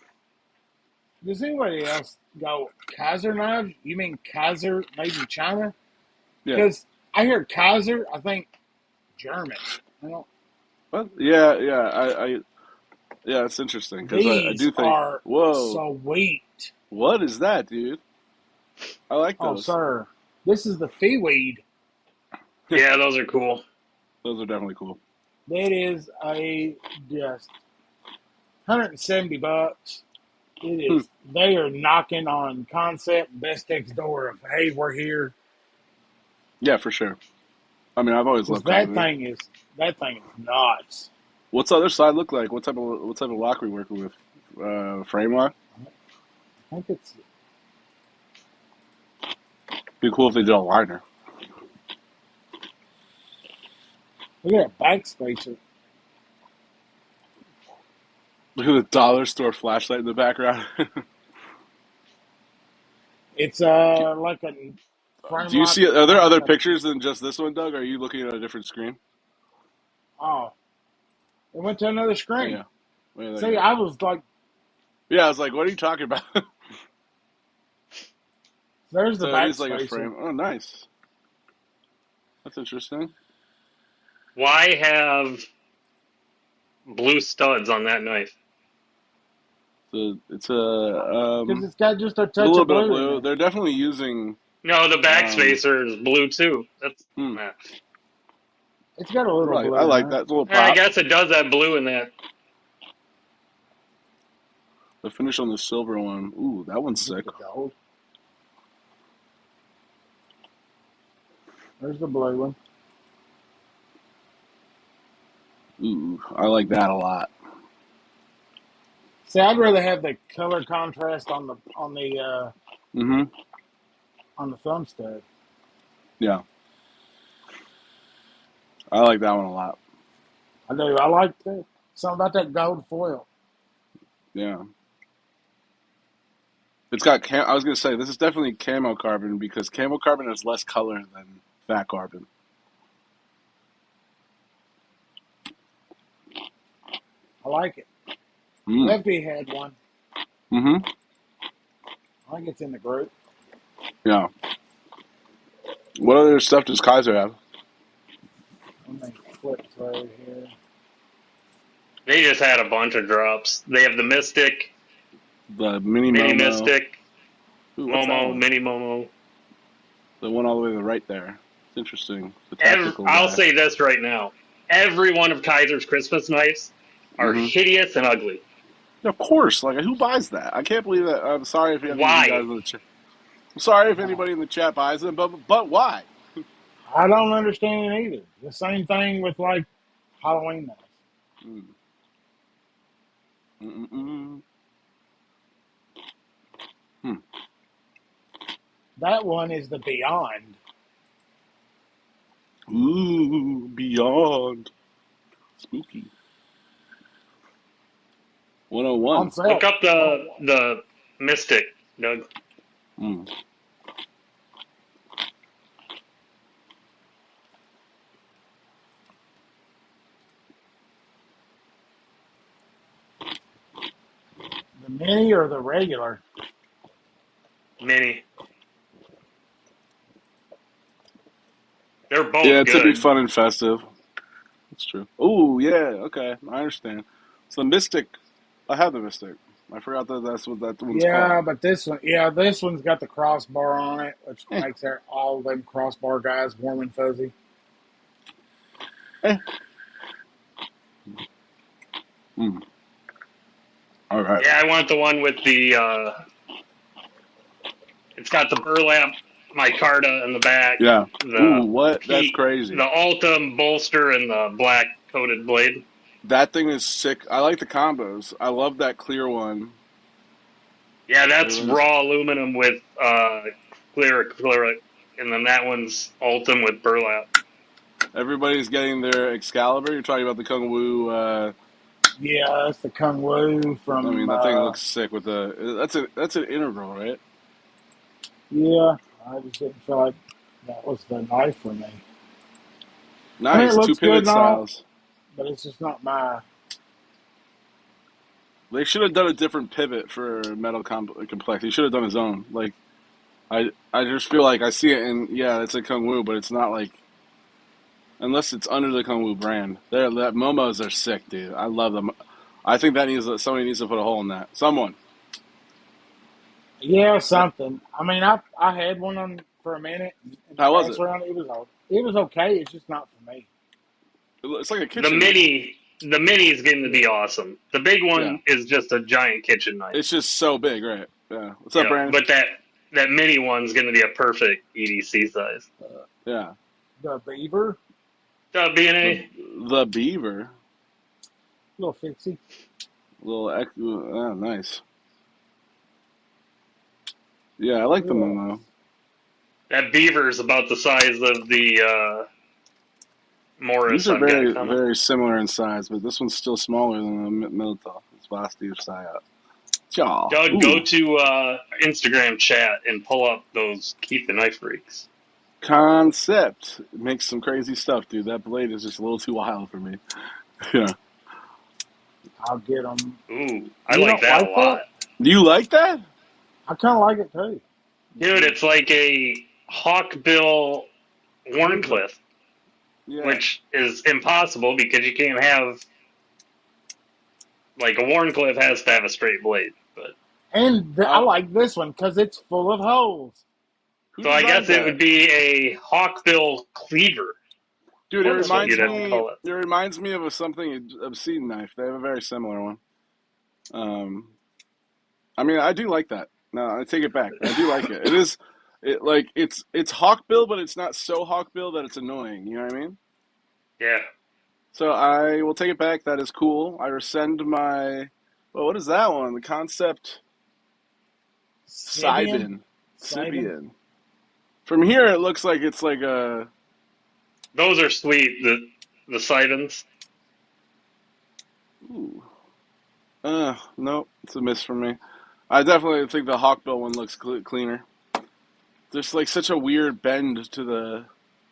does anybody else go Kaiser knives? You mean Kaiser made in China? Yeah. Because I hear Kaiser, I think German. I don't. What? Yeah. Yeah, it's interesting because I These do think, are whoa, sweet. what is that, dude? I like Oh, those. sir, this is the Feeweed. Yeah, those are cool. Those are definitely cool. That is a just $170. It Hmm. is. They are knocking on Concept Bestech's door of, hey, we're here. Yeah, for sure. I mean, I've always Because loved Kaiser. that thing is nuts. What's the other side look like? What type of lock are we working with? Frame lock? I think it's Be cool if they did a liner. look at that backspacer. Look at the dollar store flashlight in the background. It's like a frame Do you lock see? Are there other behind a pictures than just this one, Doug? Or are you looking at a different screen? oh. It went to another Oh screen. yeah, oh, yeah, there you See, go. I was like, Yeah, I was like, what are you talking about? there's the So it is like a backspacer. frame. Oh, nice. That's interesting. Why have blue studs on that knife? It's a Because it's got just a a touch little of bit of blue in blue. there. They're definitely using. No, the Um, backspacer is blue too. That's hmm, It's got a little I blue in like it. that. It's a little I pop. guess it does have blue in that. The finish on the silver one. Ooh, that one's Look sick. at the gold. There's the blue one. Ooh, I like that a lot. See, I'd rather have the color contrast Mm-hmm. on the thumb stud. Yeah, I like that one a lot. I do. I like that. Something about that gold foil. Yeah. It's got I was gonna say this is definitely camo carbon because camo carbon has less color than fat carbon. I like it. Mm. Lefty had one. Mm-hmm. I think it's in the group. Yeah. What other stuff does Kaiser have? Let me flip through here. They just had a bunch of drops. They have the Mystic, The Mini Mini Momo. Mystic, Ooh, what's that Momo, one? Mini Momo. The one all the way to the right there. It's interesting. The tactical I'll guy. say this right now. Every one of Kaiser's Christmas knives are Mm-hmm. hideous and ugly. Of course. Like, who buys that? I can't believe that. I'm sorry if any of you guys Why? in the chat. I'm sorry if anybody in the chat buys them, but why? I don't understand it either. The same thing with like Halloween knives. Mm. Mm-mm-mm. Hmm. That one is the Beyond. Ooh, beyond spooky. On 101. Look sale. up the Mystic, Doug. Mm. The mini or the regular? Mini. They're Yeah, both it should be good. fun and festive. That's true. Oh, yeah. Okay, I understand. So the Mystic, I have the Mystic. I forgot that's what that one's Yeah, called. but this one's got the crossbar on it, which Eh, makes all them crossbar guys warm and fuzzy. eh. Mm. All right. Yeah, I want the one with the. It's got the burlap micarta in the back. Yeah. Ooh, The what? That's crazy. the Ultim bolster and the black coated blade. That thing is sick. I like the combos. I love that clear one. Yeah, that's Everyone's raw aluminum with clear acrylic, and then that one's Ultim with burlap. everybody's getting their Excalibur. You're talking about the Kung Wu. Yeah, that's the Kung Wu I mean, from. that thing looks sick with the. That's an integral, right? Yeah, I just didn't feel like that was the knife for me. I mean, it Nice. Two looks good pivot and all, styles. but it's just not my. They should have done a different pivot for metal complex. He should have done his own. Like I just feel like I see it and yeah, it's a Kung Wu, but it's not like unless it's under the Kung Wu brand. That Momos are sick, dude. I love them. I think that somebody needs to put a hole in that. Someone. Yeah, something. I mean, I had one on for a minute in the How was press it? round. It was okay. It's just not for me. It's like a The kitchen knife. mini is going to be awesome. The big Yeah. one is just a giant kitchen knife. It's just so big, right? Yeah. What's up, Yeah, Brandon? but that mini one's going to be a perfect EDC size. Yeah. The beaver, B&A. The beaver. little fixie. Nice. Yeah, I like the Yeah. Momo. That beaver is about the size of the Morris These are I've got very, coming. very similar in size, but this one's still smaller than the Militov. It's Vasti or Sayat. Cha. Doug, Ooh. go to Instagram chat and pull up those Keep the Knife Freaks. Concept. It makes some crazy stuff, dude. That blade is just a little too wild for me. Yeah. I'll get them. Ooh, I You like don't that a like lot. that? Do you like that? I kind of like it too. Dude, it's like a hawkbill Warncliffe, Yeah. which is impossible because you can't have like a Warncliffe has to have a straight blade. But And I like this one because it's full of holes. Who so I designed guess it that? would be a hawkbill cleaver. Dude, it That's what reminds you'd have to me. call it. It reminds me of something obscene knife. They have a very similar one. I mean, I do like that. No, I take it back. I do like it. It is, it's hawkbill, but it's not so hawkbill that it's annoying. You know what I mean? Yeah. So I will take it back. That is cool. I rescind my. Well, what is that one? The concept. Sibian. Sibian. From here, it looks like it's like a. Those are sweet, the Sidons. Ooh. No, it's a miss for me. I definitely think the hawkbill one looks cleaner. There's like such a weird bend to the.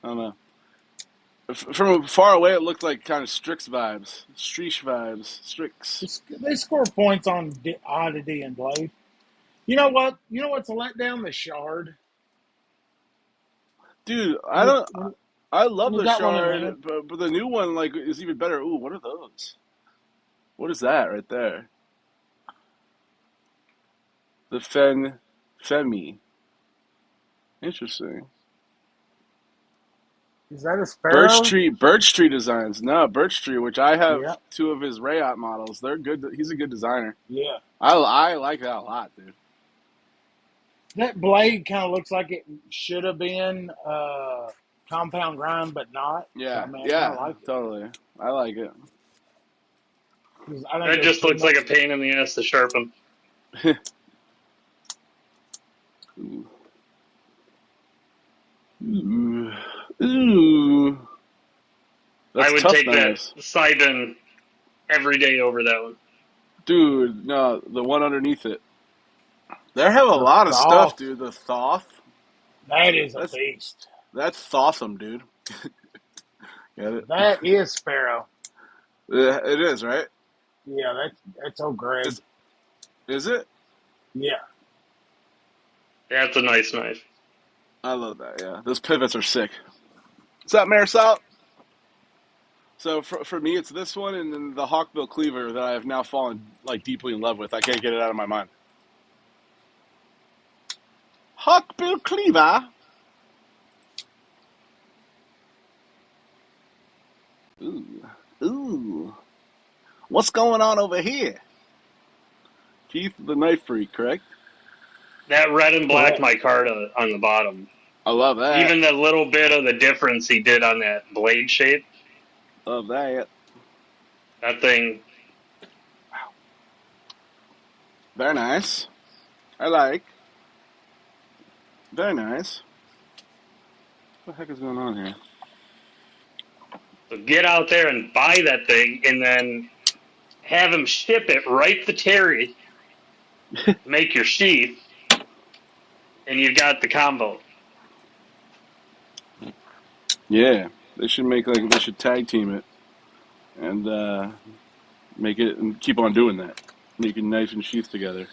I don't know. From far away, it looked like kind of Strix vibes. Streesh vibes. Strix. They score points on oddity and blade. You know what? You know what's a letdown? The shard. Dude, When I love you the got one in hand. shard, but the new one like is even better. Ooh, what are those? What is that right there? The Femi. Interesting. Is that a sparrow? Birch Tree Designs. No, Birch Tree, which I have Yeah. 2 of his Rayot models. They're good. He's a good designer. Yeah. I like that a lot, dude. That blade kind of looks like it should have been compound grind, but not. Yeah, So, I mean, I yeah, kind of like it. totally. I like it. 'Cause I think That there's just too looks like a much- pain in the ass to sharpen. Ooh. Ooh. Ooh. That's I would tough take knives. that Sidon every day over that one. Dude, no, the one underneath it. They have a lot of stuff, Thoth. dude. The Thoth. That is a That's beast. that's Thotham, dude. Get it? That is sparrow. It is, right? Yeah, that's old Greg. Is it? Yeah. That's a nice knife. I love that, yeah. Those pivots are sick. What's up, Marisol? So for me, it's this one and then the Hawkbill Cleaver that I have now fallen like deeply in love with. I can't get it out of my mind. Hawkbill Cleaver. Ooh. What's going on over here? Keith, the knife freak, correct? That red and black Correct. micarta on the bottom I love that. Even the little bit of the difference he did on that blade shape. Love that. That thing. Very nice. I like. Very nice. What the heck is going on here? So get out there and buy that thing, and then have him ship it right to Terry. Make your sheath, and you've got the combo. Yeah, they should they should tag team it and make it and keep on doing that, making knife and sheath together.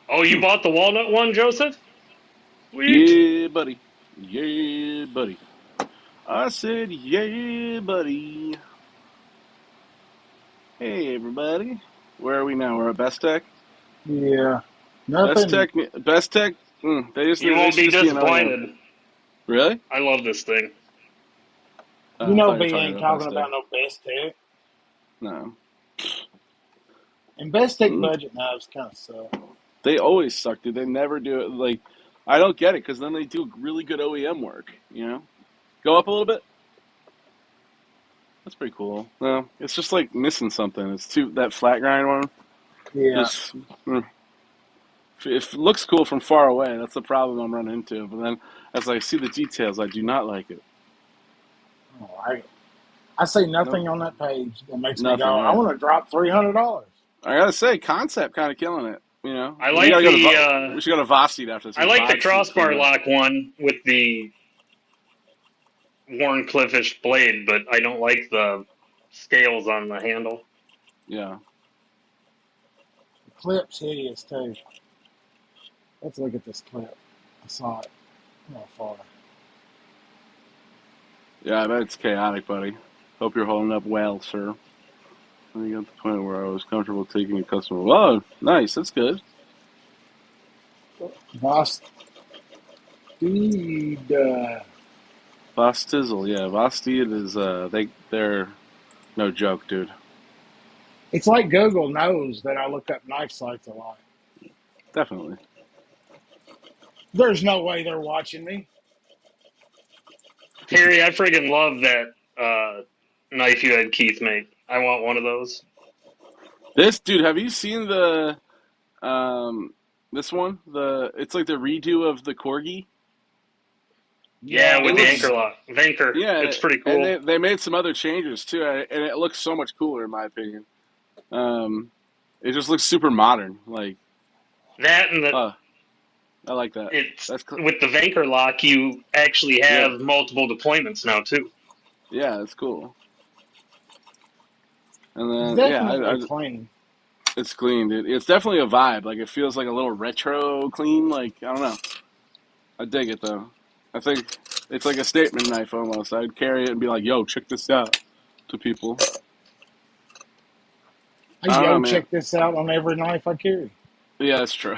Oh, you bought the walnut one, Joseph? Sweet. Yeah, buddy. Yeah, buddy. I said, yeah, buddy. Hey, everybody. Where are we now? We're at Best Tech. Yeah. Best Nothing. Tech. Best Tech. They You they won't should be just be an OEM. disappointed. Really? I love this thing. You I know, thought you were B talking ain't about talking Best Tech. about no Best Tech. No. And Best Tech Mm. budget knives kind of suck. They always suck, dude. They never do it. Like, I don't get it because then they do really good OEM work. You know, go up a little bit. That's pretty cool. No, it's just like missing something. It's too that flat grind one. Yeah. Just it looks cool from far away. That's the problem I'm running into. But then as I see the details, I do not like it. Oh, I see Nope. nothing on that page that makes me Nothing. go, I Yeah. want to drop $300. I gotta say, concept kind of killing it. You know, I like we should go to Vosteed after this. I like the Vosteed's crossbar cool. lock one with the Warncliffe-ish blade, but I don't like the scales on the handle. Yeah. The clip's hideous, too. Let's look at this clip. I saw it. Not far. Yeah, I bet it's chaotic, buddy. Hope you're holding up well, sir. I got to the point where I was comfortable taking a customer. Whoa, nice. That's good. Vosteed. Vostizzle, yeah. Vosteed is they're no joke, dude. It's like Google knows that I look up knife sites a lot. Definitely. There's no way they're watching me. Terry, I friggin' love that knife you had Keith make. I want one of those. This dude, have you seen the this one? It's like the redo of the Corgi. Yeah, with it the looks- anchor lock. Vanker. Yeah, It's pretty cool. And they made some other changes too, and it looks so much cooler in my opinion. It just looks super modern. Like That and the I like that. with the Vanker lock, you actually have multiple deployments now too. Yeah, it's cool. And then It's definitely clean. It's clean, dude. It's definitely a vibe. Like it feels like a little retro clean. Like I don't know. I dig it though. I think it's like a statement knife almost. I'd carry it and be like, "Yo, check this out," to people. Check this out on every knife I carry. Yeah, that's true.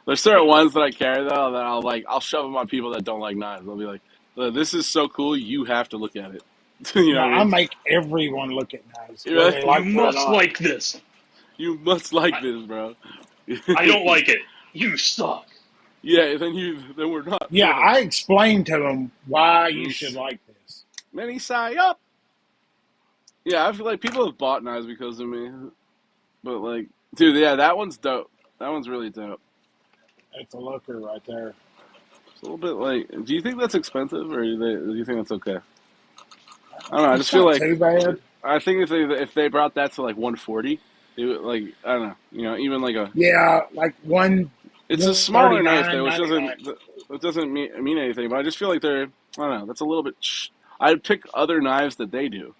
There's certain ones that I carry though that I'll shove them on people that don't like knives. I'll be like, "This is so cool. You have to look at it." You know what I mean? make everyone look at knives. Right? You must like this. You must like this, bro. I don't like it. You suck. Yeah, then we're not. Yeah, I explained to them why you should like this. Many sigh up. Yeah, I feel like people have bought knives because of me. But like, dude, yeah, that one's dope. That one's really dope. It's a looker right there. It's a little bit like. Do you think that's expensive, or do you think that's okay? I don't know. I just feel like too bad. I think if they brought that to like 140, it would, like I don't know, even like a like one. It's a smaller knife though, which doesn't mean anything. But I just feel like I don't know. That's a little bit. I'd pick other knives that they do.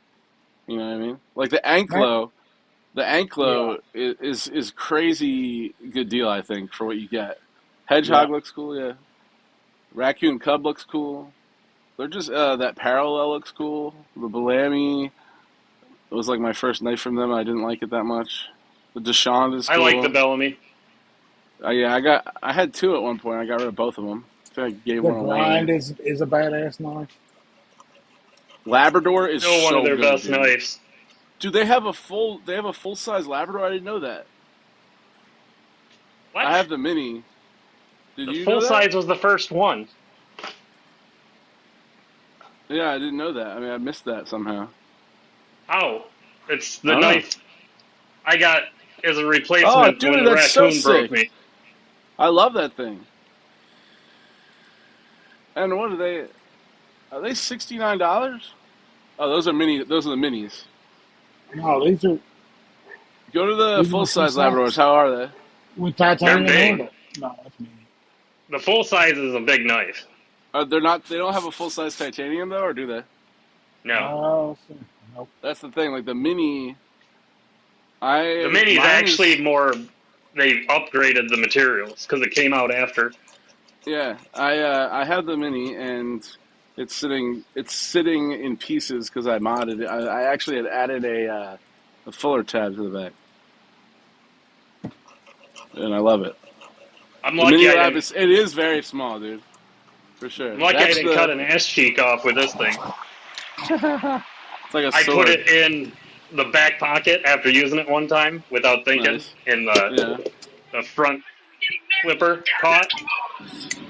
You know what I mean? Like the Anklo. The Anklo is crazy good deal. I think for what you get. Hedgehog looks cool. Yeah. Raccoon Cub looks cool. They're just that parallel looks cool. The Bellamy, it was like my first knife from them. I didn't like it that much. The Deschamps is cool. I like the Bellamy. Yeah, I had two at one point. I got rid of both of them. I think I gave one away. The Grind is a badass knife. Labrador is still one of their best dude. knives. Dude, they have a full size Labrador. I didn't know that. What? I have the mini. Did The you full know that? size was the first one. Yeah, I didn't know that. I mean, I missed that somehow. How? It's I the don't know. knife I got as a Oh, replacement when dude, the that's so raccoon broke sick. me. I love that thing. And what are they? Are they $69? Oh, those are mini. Those are the minis. No, these are Go to the full full size size Labradors. How are they? with They're titanium big. handle. No, that's me. The full size is a big knife. They're not. They don't have a full size titanium though, or do they? No. Oh, nope. That's the thing. Like the mini, The mini's mine actually is. more, they upgraded the materials because it came out after. Yeah, I have the mini and it's sitting in pieces because I modded it. I actually had added a fuller tab to the back, and I love it. I'm The lucky mini I lab didn't. is very small, dude, for I'm sure. lucky I That's didn't cut the an ass cheek off with this thing. it's like a I put sword. it in the back pocket after using it one time without thinking, Nice. and Yeah, the front flipper caught,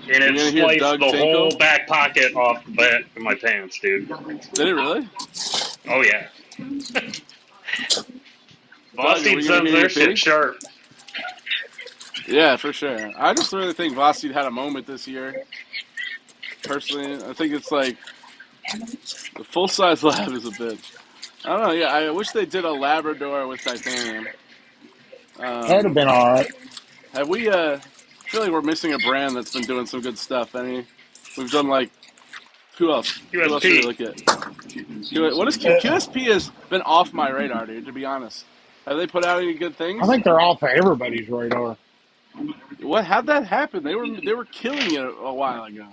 and we're it gonna hear spliced Doug the tinkle. whole back pocket off the back of my pants, dude. Did it really? Oh yeah. Doug, are Boss we gonna sends hear you their shit pee? sharp. Yeah, for sure. I just really think Vossy had a moment this year. Personally, I think it's like the full size lab is a bitch. I don't know. Yeah, I wish they did a Labrador with titanium. That'd have Um, been all right. have we? I feel like we're missing a brand that's been doing some good stuff. We've done like who else? Who else did we USP. look at? What is QSP has been off my radar, dude. To be honest, have they put out any good I things? think they're off of everybody's radar. What? How'd that happen? They were killing it a while ago.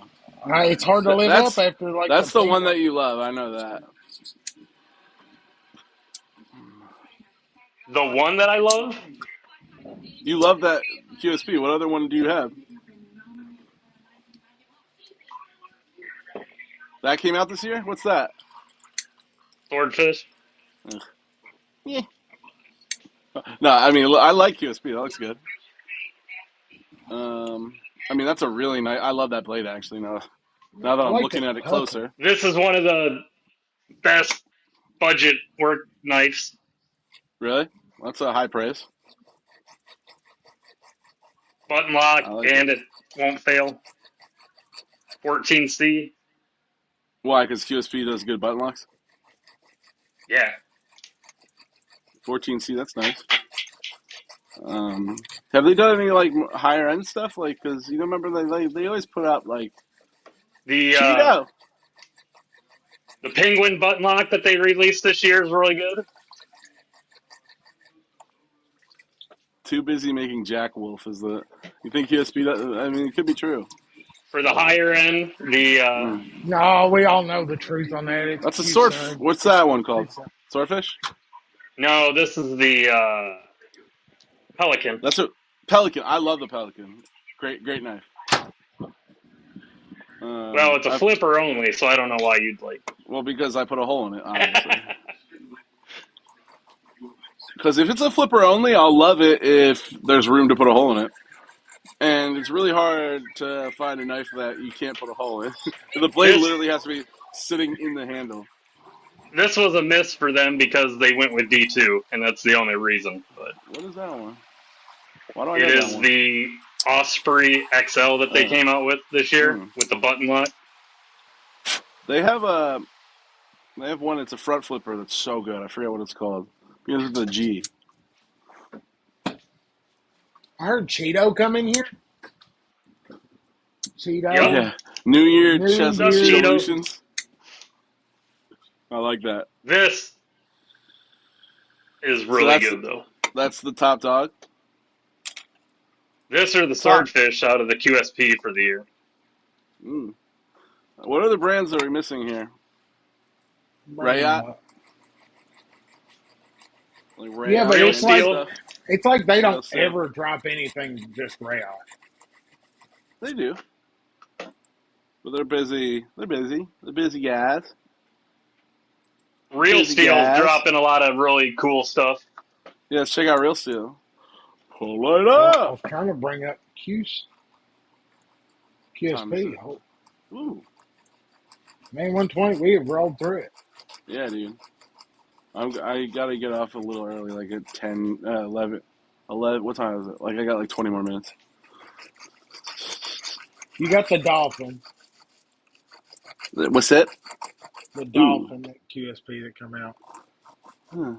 It's hard to That, live up that's after like the that's the one penguin. that you love. I know that. The one that I love, You love that QSP. What other one do you have? That came out this year? What's that? swordfish. Ugh. Yeah. No, I mean I like QSP. That looks good. I mean that's a really nice. I love that blade actually. Now that I I'm like looking that at it pucker. closer. This is one of the best budget work knives. Really, that's a high praise. Button lock, I like it. and it won't fail. 14C. Why? Because QSP does good button locks. Yeah. 14C, that's nice. Have they done any like higher end stuff? Like, because you remember they always put out like The uh, Cheeto. the penguin button lock that they released this year is really good. Too busy making Jack Wolf is the. You think QSP? I mean, it could be true. For the higher end, Mm. No, we all know the truth on that. It's That's a cute, sword. son. What's that one called? It's Swordfish. no, this is the pelican. That's a Pelican. I love the Pelican. Great knife. Well, it's a I flipper only, so I don't know why you'd like. well because I put a hole in it, obviously. Because if it's a flipper only, I'll love it if there's room to put a hole in it. And it's really hard to find a knife that you can't put a hole in. The blade This literally has to be sitting in the handle. this was a miss for them because they went with D2, and that's the only reason. But What is that one? Why do I it got that is one? the Osprey XL that they Uh, came out with this year hmm. with the button lock. They have a they have one. It's a front flipper that's so good. I forget what it's called. Begins with a G. I heard Cheeto come in here. Yep. Cheeto, Yeah, New Year New What's up, Year. Cheeto? Cheetolutions. I like that. This is So really good though. that's the top dog. This or the Top. swordfish out of the QSP for the year. Mm. What other brands are we missing here? Rayot, like Yeah, but Rayot Real it's branded like steel. stuff. they Real don't steel. ever drop anything just rayon. They do, but they're busy. They're busy. They're busy guys. Real Busy steel's guys. dropping a lot of really cool stuff. Yeah, let's check out Real Steel. Pull it Well, I up. was trying to bring up Time is QSP. it? Oh, Ooh. man, 120. We have rolled through it. Yeah, dude. I gotta get off a little early, like at 10, 11. What time is it? Like, I got like 20 more minutes. You got the dolphin, What's that? the Ooh. dolphin that QSP that come out. Huh.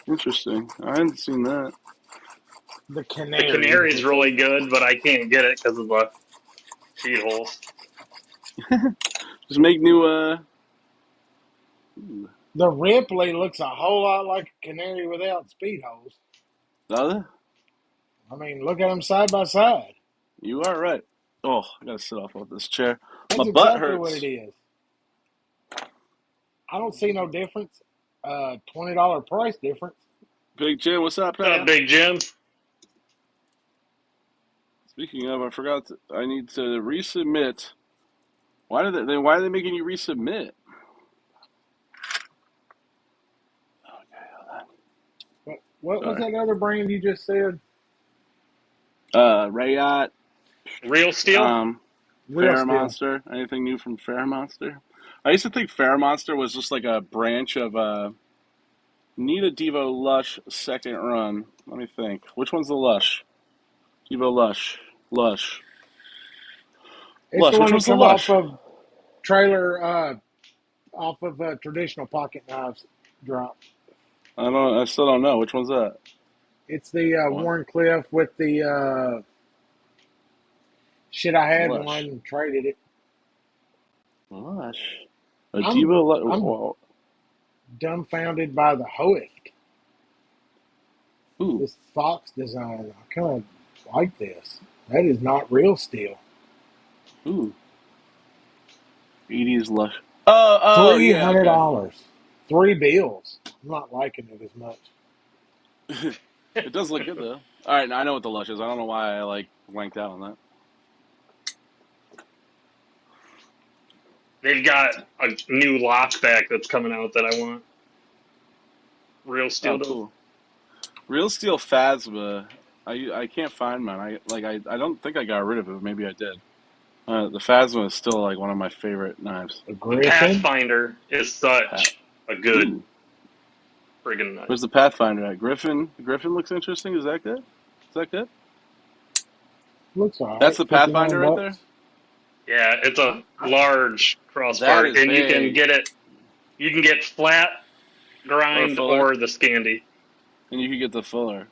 Interesting. I hadn't seen that. The The canary. canary's really good, but I can't get it because of the feed holes. Just make new, ooh. The Ripley looks a whole lot like a canary without speed holes. Other? I mean, look at them side by side. You are right. Oh, I gotta sit off of this chair. My That's butt exactly what it hurts. is. I don't see no difference. $20 price difference. Big Jim, what's up, What's up, pal? Big Jim? Speaking of, I forgot. I need to resubmit. Why are they making you resubmit? Okay, hold What on. was that other brand you just said? Sorry. Rayot. Real steel? Real Fair Steel. Monster. Anything new from Fair Monster? I used to think Fair Monster was just like a branch of Nita Devo Lush second run. Let me think. Which one's the Lush? Devo Lush. Lush. It's the Lush. one Which that one's the come off Lush? of trailer, off of traditional pocket knives drop. I still don't know. Which one's that? It's the What? Warncliffe with the shit. I had one Lush. and traded it. Lush. A I'm Devo Lush. I'm Oh, dumbfounded by the Hoeft. ooh. This Fox design. I kind of like this. That is not real steel. Ooh. 80s Lush. Oh, Three yeah, hundred okay. dollars. 3 bills. I'm not liking it as much. It does look good, though. All right, now I know what the Lush is. I don't know why I, like, blanked out on that. They've got a new lockback that's coming out that I want. Real Oh, steel does. cool. Real Steel Phasma. I can't find mine. I don't think I got rid of it. Maybe I did. The Phasma is still, like, one of my favorite knives. A The Griffin. Pathfinder is Pat. such a good Ooh. friggin' knife. Where's the Pathfinder at? Griffin? Griffin looks interesting. Is that good? Is that good? Looks That's alright. the 59 Pathfinder right there? bucks. Yeah, it's a large That crossbar, is and you can big. get it. You can get flat, Or grind, fuller. or the Scandi. And you can get the fuller.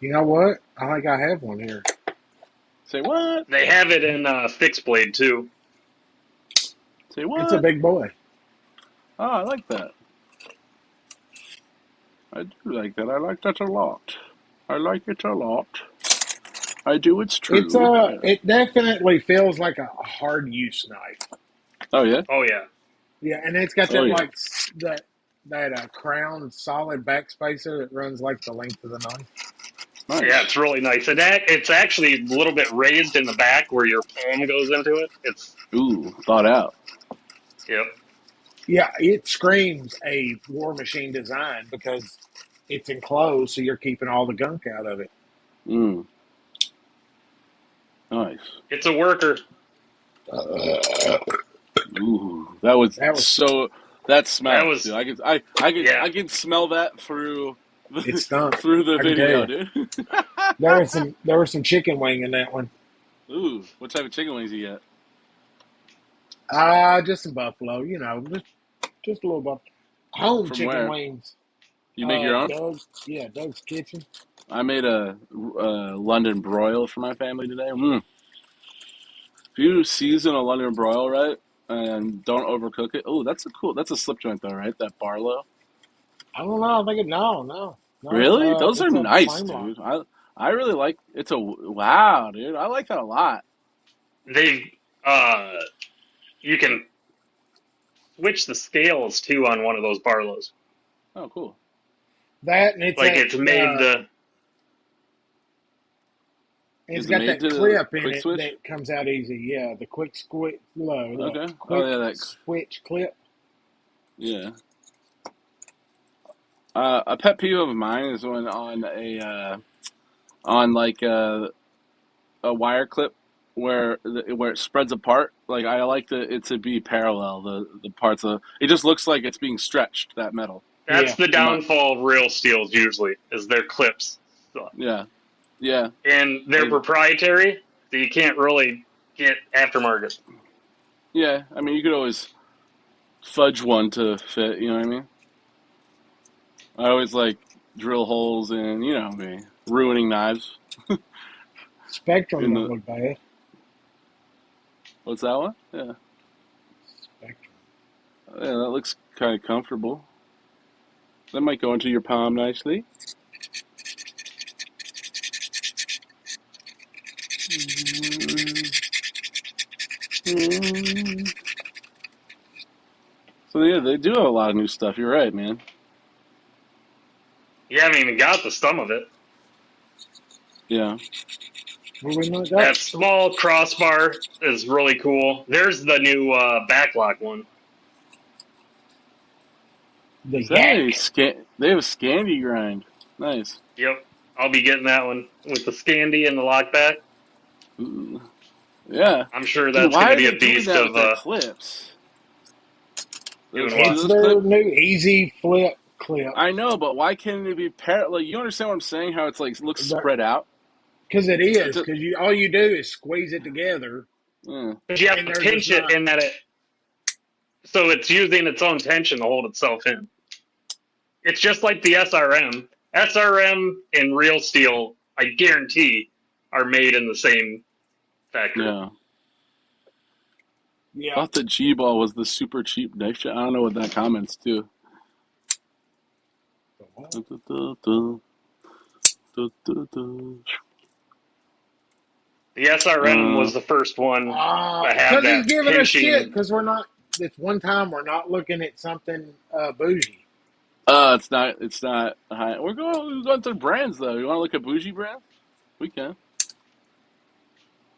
You know what? I think I have one here. Say what? They have it in fixed blade too. Say It's a what? big boy. Oh, I like that. I do like that. I like that a lot. I like it a lot. I do. It's It's true. it definitely feels like a hard use knife. Oh yeah. Oh yeah, Yeah, and it's got Oh that yeah. like that crown solid backspacer that runs like the length of the knife. yeah, Nice. it's really nice. And it's actually a little bit raised in the back where your palm goes into it. It's Ooh, thought out. yep. Yeah, it screams a War Machine design because it's enclosed, so you're keeping all the gunk out of it. Mm, nice. It's a worker. Ooh, that was That was so. That That smell, dude. was I yeah. could smell that through it the stunk. through the I can tell video, you. dude. There was some chicken wing in that one. Ooh, what type of chicken wings you get? Just some buffalo, just a little buffalo. Home From chicken where? wings. You make your own? Doug's Kitchen. I made a London broil for my family today. Mm. If you season a London broil right and don't overcook it, oh, that's a slip joint though, right? That Barlow. I don't know. I think no. Really? Those are It's a nice, flame lock. dude. I really like. It's a wow, dude. I like that a lot. They uh, you can switch the scales too on one of those Barlows. Oh, cool. That and it's Like that it's made the it's Is it got made that to the clip in quick it switch? that comes out easy. Yeah, the quick switch. Look, Okay. Oh quick yeah, that. switch clip. Yeah. A pet peeve of mine is when on like a wire clip where it spreads apart. Like I like it to be parallel. The parts of it just looks like it's being stretched. That metal. That's Yeah. the downfall of real steels usually, is their clips. So, Yeah, yeah, and they're like proprietary, so you can't really get aftermarket. yeah. I mean, you could always fudge one to fit. You know what I mean? I always like drill holes in. You know me, ruining knives Spectrum in don't the. look bad. What's that one? Yeah, Spectrum. yeah. That looks kind of comfortable. That might go into your palm nicely. So yeah, they do have a lot of new stuff. You're right, man. You haven't even got the stum of it. Yeah. Where we not go? That small crossbar is really cool. There's the new backlock one. The Is that a Yak. scan? They have a Scandi grind. Nice. Yep, I'll be getting that one with the Scandi and the lockback. Ooh. Yeah. I'm sure Dude, that's going why to are be they a doing beast that of with their clips? doing It's what? Those their clip. new easy flip clip. I know, but why can't it be parallel? Like, you understand what I'm saying? How it's like looks spread out. Because it It's is. a, Because all you do is squeeze it together, yeah. But you have and to they're just pinch it not. in that so it's using its own tension to hold itself in. It's just like the SRM. SRM and real steel, I guarantee, are made in the same factory. Yeah. Yeah. Thought the G ball was the super cheap knife shot. I don't know what that comments to. The SRM was the first one to have Because he's that giving us shit. pinching. Because we're not. It's one time we're not looking at something bougie. It's not. It's not high. We're going through brands though. You want to look at bougie brands? We can.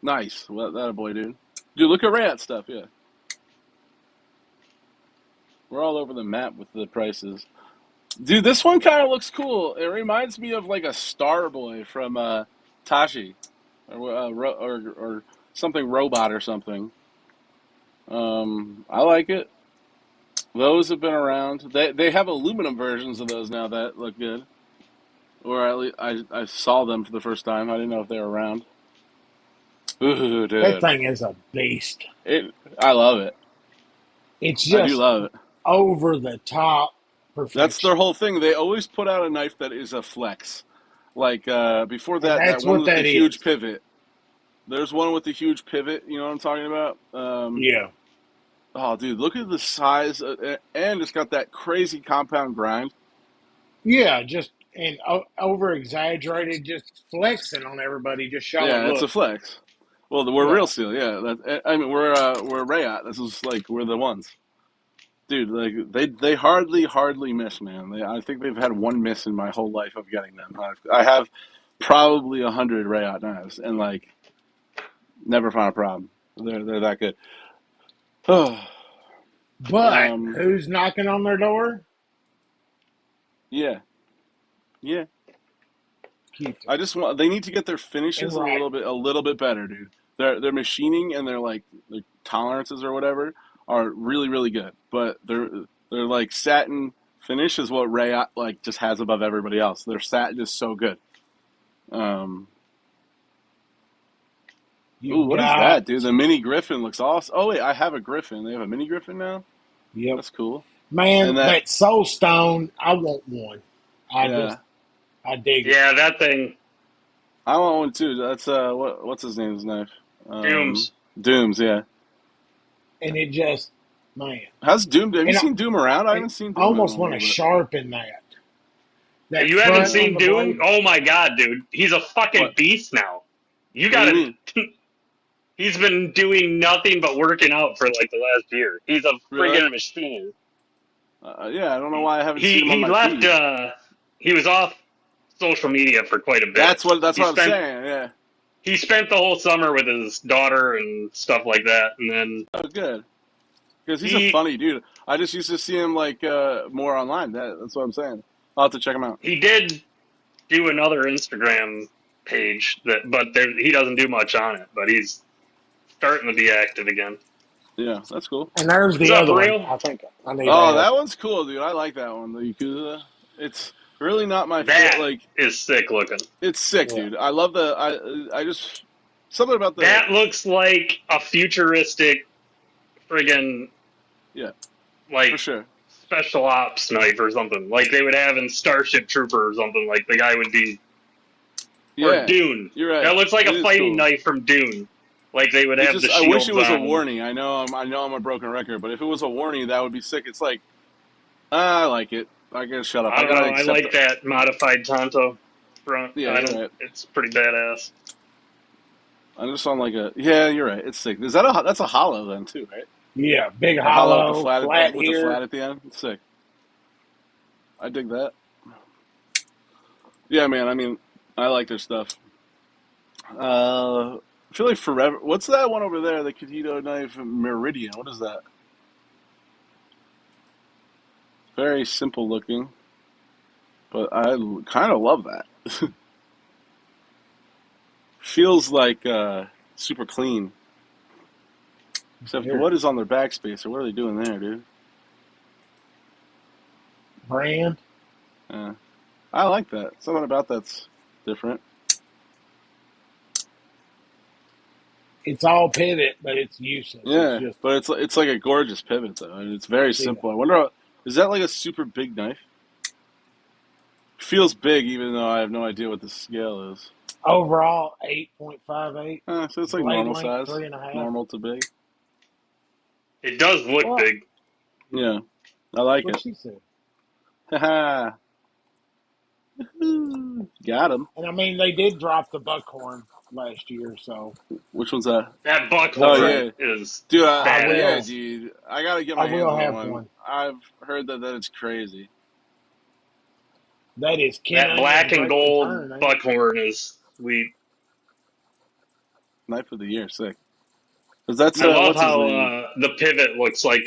Nice. Well, that a boy, dude. Dude, look at Rat stuff. Yeah, we're all over the map with the prices. Dude, this one kind of looks cool. It reminds me of like a Starboy from Tashi, or something robot or something. I like it. Those have been around. They have aluminum versions of those now that look good. Or at least I saw them for the first time. I didn't know if they were around. Ooh, That dude. thing is a beast. I love it. It's I do just love it. over the top That's their perfection. whole thing. They always put out a knife that is a flex. Like before And that that's one what with the that huge is. pivot. There's one with the huge pivot. You know what I'm talking about? Yeah. Oh, dude, look at the size, and it's got that crazy compound grind. Yeah, just and over exaggerated, just flexing on everybody, just showing, Yeah, it's a look. flex. Well, we're real Yeah. steel. Yeah, I mean we're Rayot. This is like we're the ones. Dude, like they hardly miss, man. I think they've had one miss in my whole life of getting them. I have probably 100 Rayot knives, and like never found a problem. They're that good. But who's knocking on their door? Yeah, yeah. Keith I just want they need to get their finishes and a right. little bit better, dude. Their machining and their tolerances or whatever are really good, but they're like satin finish is what Rayot like just has above everybody else. Their satin is so good. Um, Ooh, You've what is got, that, dude? The mini Griffin looks awesome. Oh wait, I have a Griffin. They have a mini Griffin now. yep. That's cool. Man, And that, that Soul Stone, I want one. yeah, I dig it. Yeah, that thing, I want one too. That's what's his name's knife? Dooms. Dooms. Yeah. And it just, man. How's Doom? Have you And seen Doom around? I I haven't seen Doom in a almost want to little bit. sharpen that. That You haven't front on seen the Doom? blade. Oh my god, dude. He's a fucking What? beast now. You What do you gotta. mean? He's been doing nothing but working out for like the last year. He's a Really? friggin' machine. Yeah. I don't know why I haven't He seen him on he my left. feed. He was off social media for quite a bit. That's He what I'm spent saying. Yeah. he spent the whole summer with his daughter and stuff like that, and then Oh, good. Because he's a he funny dude. I just used to see him like more online. That's what I'm saying. I'll have to check them out. He did do another Instagram page he doesn't do much on it, but he's starting to be active again. Yeah, that's cool. And there's What's the up, other one. real? I think I need to Oh, add. that one's cool, dude. I like that one. The Yakuza. It's really not my fit. That Like, is sick looking. it's sick, Yeah. dude. I love the. I just something about the. That looks like a futuristic friggin' Yeah, like for sure. special ops knife or something. Like they would have in Starship Trooper or something. Like the guy would be or Yeah, Dune. you're right. That looks like It a is fighting cool. knife from Dune. Like they would It's have the just. I wish it shields was a on. warning. I know I'm a broken record, but if it was a warning, that would be sick. It's like, I like it. I gotta shut up. I I don't gotta know. I accept like it. that modified Tonto front. Yeah, I you're don't. right. It's pretty badass. I'm just on like a. Yeah, you're right. It's sick. Is that that's a hollow then too, right? Yeah, big A hollow with the hollow, flat flat with the here. flat at the end. It's sick. I dig that. Yeah, man. I mean, I like their stuff. I feel like forever. What's that one over there? The Kajito knife Meridian. What is that? Very simple looking, but I kind of love that. Feels like super clean. Except for Here, what is on their backspace, or what are they doing there, dude? brand. I like that. Something about that's different. It's all pivot, but it's useless. It's Yeah, just but it's like a gorgeous pivot though, and it's very yeah. simple. I wonder, is that like a super big knife? Feels big, even though I have no idea what the scale is. Overall 8.58. So it's like Blade normal length size, 3.5. normal to big. It does look Well, big. Yeah, I like what it. she said. Haha, got him. And I mean, they did drop the buckhorn last year, so Which one's that? That Oh that's a. yeah, buckhorn is dude. I Yeah, will. badass. dude. I gotta get I my hands will on have one. one. I've heard that it's crazy. That is Ken That Onion's black and great gold return, ain't it? buckhorn is sweet. Knife of the year, sick. Cause that's I love what's his how name? the pivot looks like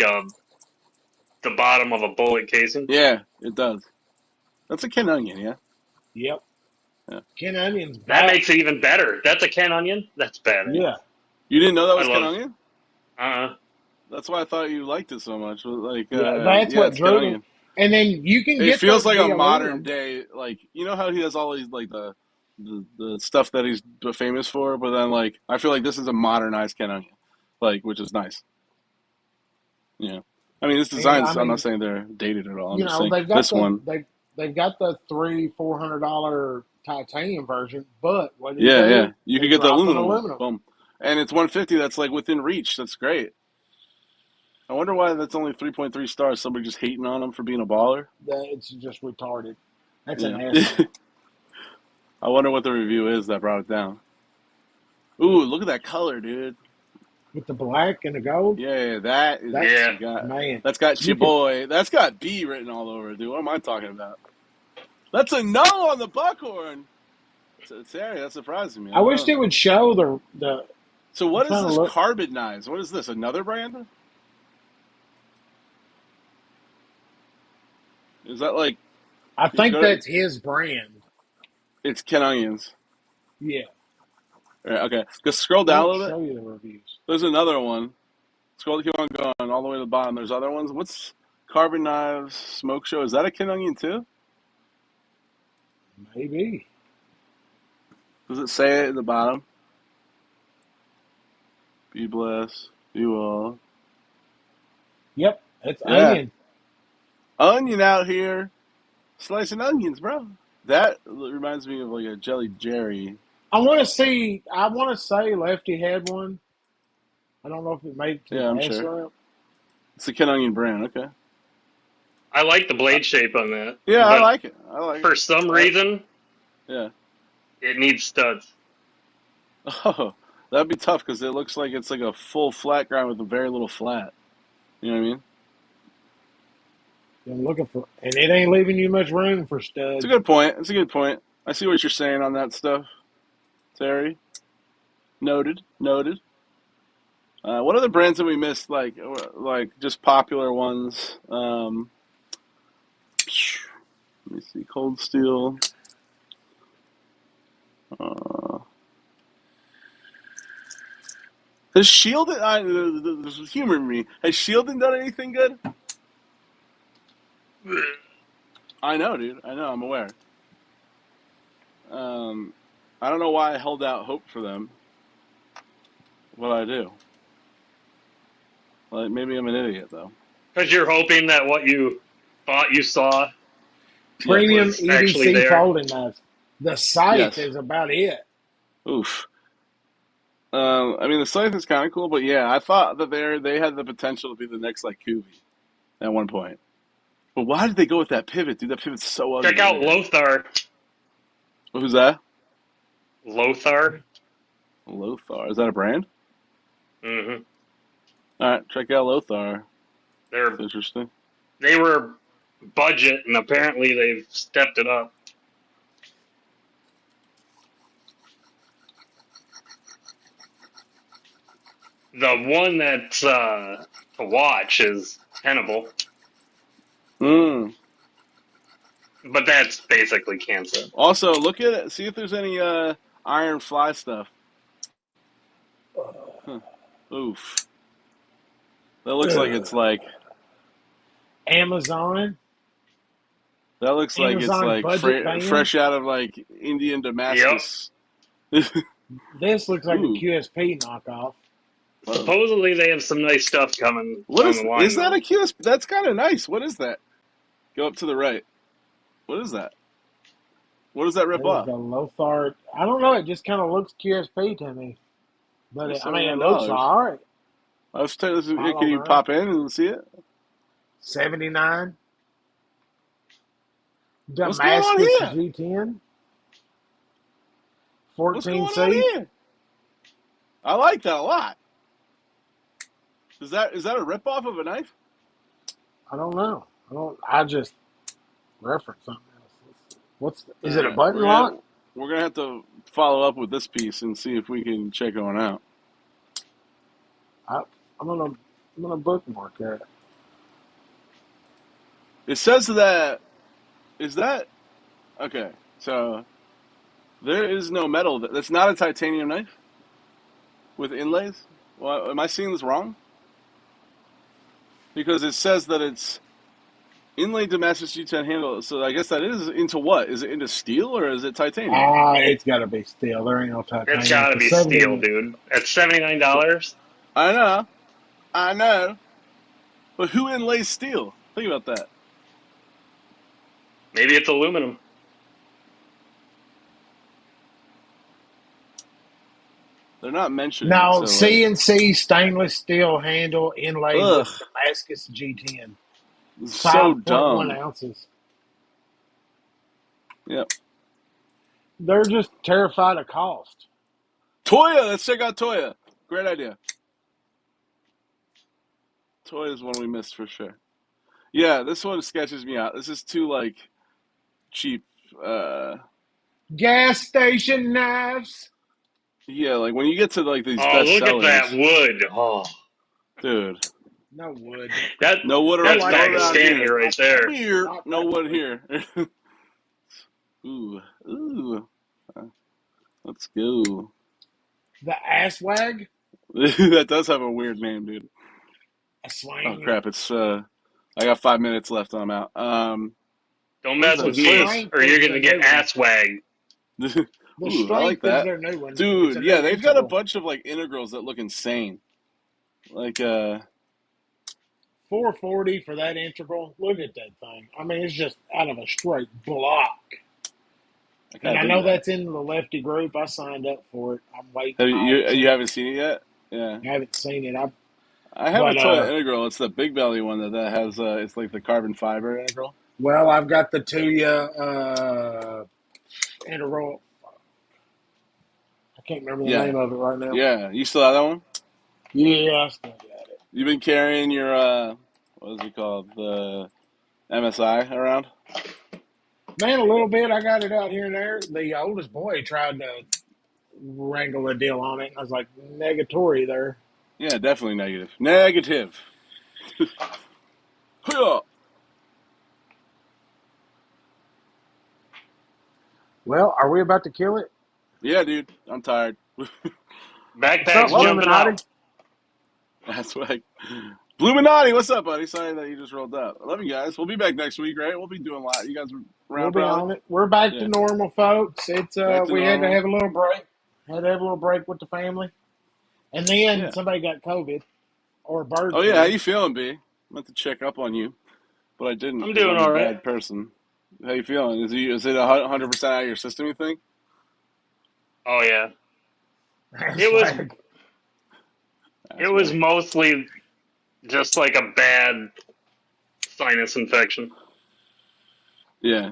the bottom of a bullet casing. Yeah, it does. That's a Ken Onion, yeah. Yep. Yeah. Ken Onion's That back. makes it even better. That's a Ken Onion. That's badass. Yeah. You didn't know that I was Ken love. Onion? Uh, That's why I thought you liked it so much. Like, Yeah. That's yeah, what it's Ken drew me. Onion. And then you can It get feels like a the modern aluminum. day, like you know how he has all these like the stuff that he's famous for, but then like I feel like this is a modernized Ken Onion, like which is nice. Yeah, I mean this And I designs. I'm not mean, saying they're dated at all. I'm just saying they've got this one. they've got the $300-$400 titanium version, but what did Yeah, they yeah, do? you They could get the dropped an aluminum one. aluminum. Boom, and it's 150. That's like within reach. That's great. I wonder why that's only 3.3 stars. Somebody just hating on him for being a baller. It's just retarded. That's an Yeah. asshole. I wonder what the review is that brought it down. Ooh, look at that color, dude. With the black and the gold, Yeah, that is that yeah. man, that's got you could. Chiboy. That's got B written all over it, dude. What am I talking about? That's a no on the buckhorn. Terry, that surprised me. I I don't wish know. it would show the. So I'm what is trying to this look. carbon knives? What is this? Another brand? Is that like I you think go to, that's his brand. it's Ken Onions. Yeah, Right, okay. Just scroll it down a won't little bit. show you the reviews. There's another one. Scroll keep on going all the way to the bottom. There's other ones. What's carbon knives smoke show? Is that a Ken Onion too? Maybe. Does it say it at the bottom? Be blessed. You all. Yep, it's Yeah. onion. Onion out here. Slicing onions, bro. That reminds me of like a Jelly Jerry. I want to see. I want to say Lefty had one. I don't know if it made it to Yeah, the I'm pass sure. route. It's the Ken Onion brand. Okay. I like the blade shape on that, Yeah, I but like it. I like for it. some reason, Yeah. it needs studs. Oh, that'd be tough because it looks like it's like a full flat grind with a very little flat. You know what I mean? I'm looking for, and it ain't leaving you much room for It's a studs. good point. It's a good point. I see what you're saying on that stuff, Terry. Noted. Noted. What other brands have we missed? Like just popular ones. Let me see. Cold steel. Has Shielding? There's humor in me. Has Shielding done anything good? I know, dude. I know. I'm aware. I don't know why I held out hope for them. What I do? Like maybe I'm an idiot though. Because you're hoping that what you thought you saw Yes. Premium was actually EDC there. folding knife. The scythe Yes. is about it. Oof. I mean the scythe is kind of cool, but yeah, I thought that they had the potential to be the next like Kubi at one point. But why did they go with that pivot, dude? That pivot's so ugly. Check out Lothar. Who's that? Lothar. Lothar. Is that a brand? Mm-hmm. All right, check out Lothar. They're That's interesting. They were budget, and apparently they've stepped it up. The one that's to watch is Tenable, Mm. but that's basically cancer. Also, look at it. See if there's any iron fly stuff. Huh. Oof. That looks like it's like. Amazon. That looks like it's Amazon like budget band. fresh out of like Indian Damascus. Yep. This looks like Ooh. a QSP knockoff. Whoa. Supposedly they have some nice stuff coming What down the line. Is that a QSP? That's kind of nice. What is that? Go up to the right. What is that? What does that rip off? The Lothar. I don't know. It just kind of looks QSP to me. But it looks all right. Let's tell you, can you pop in and see it? 79. What's going on Damascus here? G10. What's going 14C. on here? I like that a lot. Is that a ripoff of a knife? I don't know. I just reference something else. Is it a button lock? We're gonna have to follow up with this piece and see if we can check on out. I'm gonna bookmark that. It says that. Is that okay? So there is no metal. That's not a titanium knife with inlays. Well, am I seeing this wrong? Because it says that it's inlaid Damascus G10 handle. So I guess that is into what? Is it into steel or is it titanium? It's got to be steel. There ain't no titanium. It's got to be steel, dude. At $79. I know. But who inlays steel? Think about that. Maybe it's aluminum. They're not mentioning. No, CNC stainless steel handle inlaid with Damascus G10. So dumb. 5.1 ounces. Yep. They're just terrified of cost. Toya, let's check out Toya. Great idea. Toya is one we missed for sure. Yeah, this one sketches me out. This is too like cheap. Gas station knives. Yeah, like when you get to like these best sellers. Look at that wood. Oh, dude. No wood. No wood around Pakistani right there. Here. No wood here. Ooh. Let's go. The asswag. That does have a weird name, dude. A swang. Oh crap! It's I got 5 minutes left. I'm out. Don't mess with me, or you're gonna get asswag. Ooh, I like that, dude. Yeah, they've got a bunch of like integrals that look insane. Like 440 for that integral. Look at that thing. I mean, it's just out of a straight block. And I know that's in the lefty group. I signed up for it. I'm waiting. You haven't seen it yet? Yeah. I haven't seen it. I have a Toya integral. It's the big belly one that has. It's like the carbon fiber integral. Well, I've got the Tuya integral. I can't remember the name of it right now. Yeah, you still have that one? Yeah, I still got it. You've been carrying your what is it called, the MSI around? Man, a little bit. I got it out here and there. The oldest boy tried to wrangle a deal on it, and I was like, negatory there. Yeah, definitely negative. Negative. Well, are we about to kill it? Yeah, dude. I'm tired. What's up, Backpack's jumping Illuminati? out. That's right. Bluminati, what's up, buddy? Sorry that you just rolled up. I love you guys. We'll be back next week, right? We'll be doing a lot. You guys We'll around be probably? on it. We're back to Yeah. normal, folks. It's Back to we had to normal. have a little break. Had to have a little break with the family, and then Yeah. somebody got COVID or bird Oh yeah, how flu. you feeling, B? I meant to check up on you, but I didn't I'm because doing I'm a all right. bad person. How you feeling? Is it 100% out of your system? You think? Oh yeah. That's It was like, it That's was right. mostly just like a bad sinus infection. Yeah.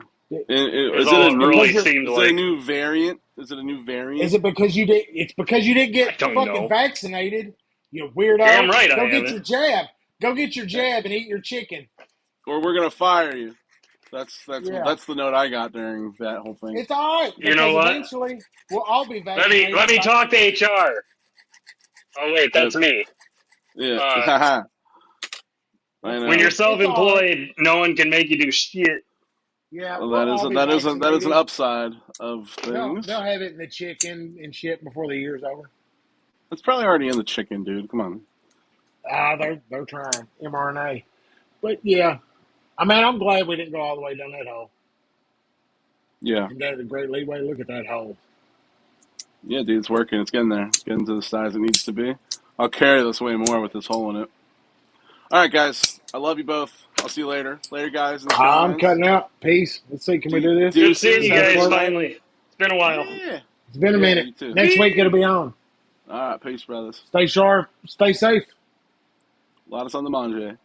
Is Is it all a it new? really because you're. seemed Is it a like. new variant? Is it a new variant? Is it because you did? It's because you didn't I get don't fucking know. vaccinated. You weirdo. Damn right I Go get haven't. your jab. Go get your Yeah. jab and eat your chicken. Or we're gonna fire you. Yeah, That's the note I got during that whole thing. it's all right You know because what? eventually we'll all be Let vaccinated. me But talk to HR. Oh wait, Uh, that's me. yeah. Uh, I it's when you're know. it's all right. self-employed, no one can make you do shit. Yeah, Well, we'll all be that is an vaccinated. upside of They'll things. have it in the chicken and shit before the year's over. It's probably already in the chicken, dude. Come on. Ah, they're trying mRNA. But yeah, I mean, I'm glad we didn't go all the way down that hole Yeah. and go to the Great Leeway. Look at that hole. Yeah, dude, it's working. It's getting there. It's getting to the size it needs to be. I'll carry this way more with this hole in it. All right, guys. I love you both. I'll see you later. Later, guys, in the I'm shines. cutting out. Peace. Let's see. Can we do this? Good seeing Deuces. you Does Have a this guys good work? night. finally. It's been a while. Yeah. It's been a Yeah, minute. you too. Next week it'll be on. All right. Peace, brothers. Stay sharp. Stay safe. A lot of on the Mange.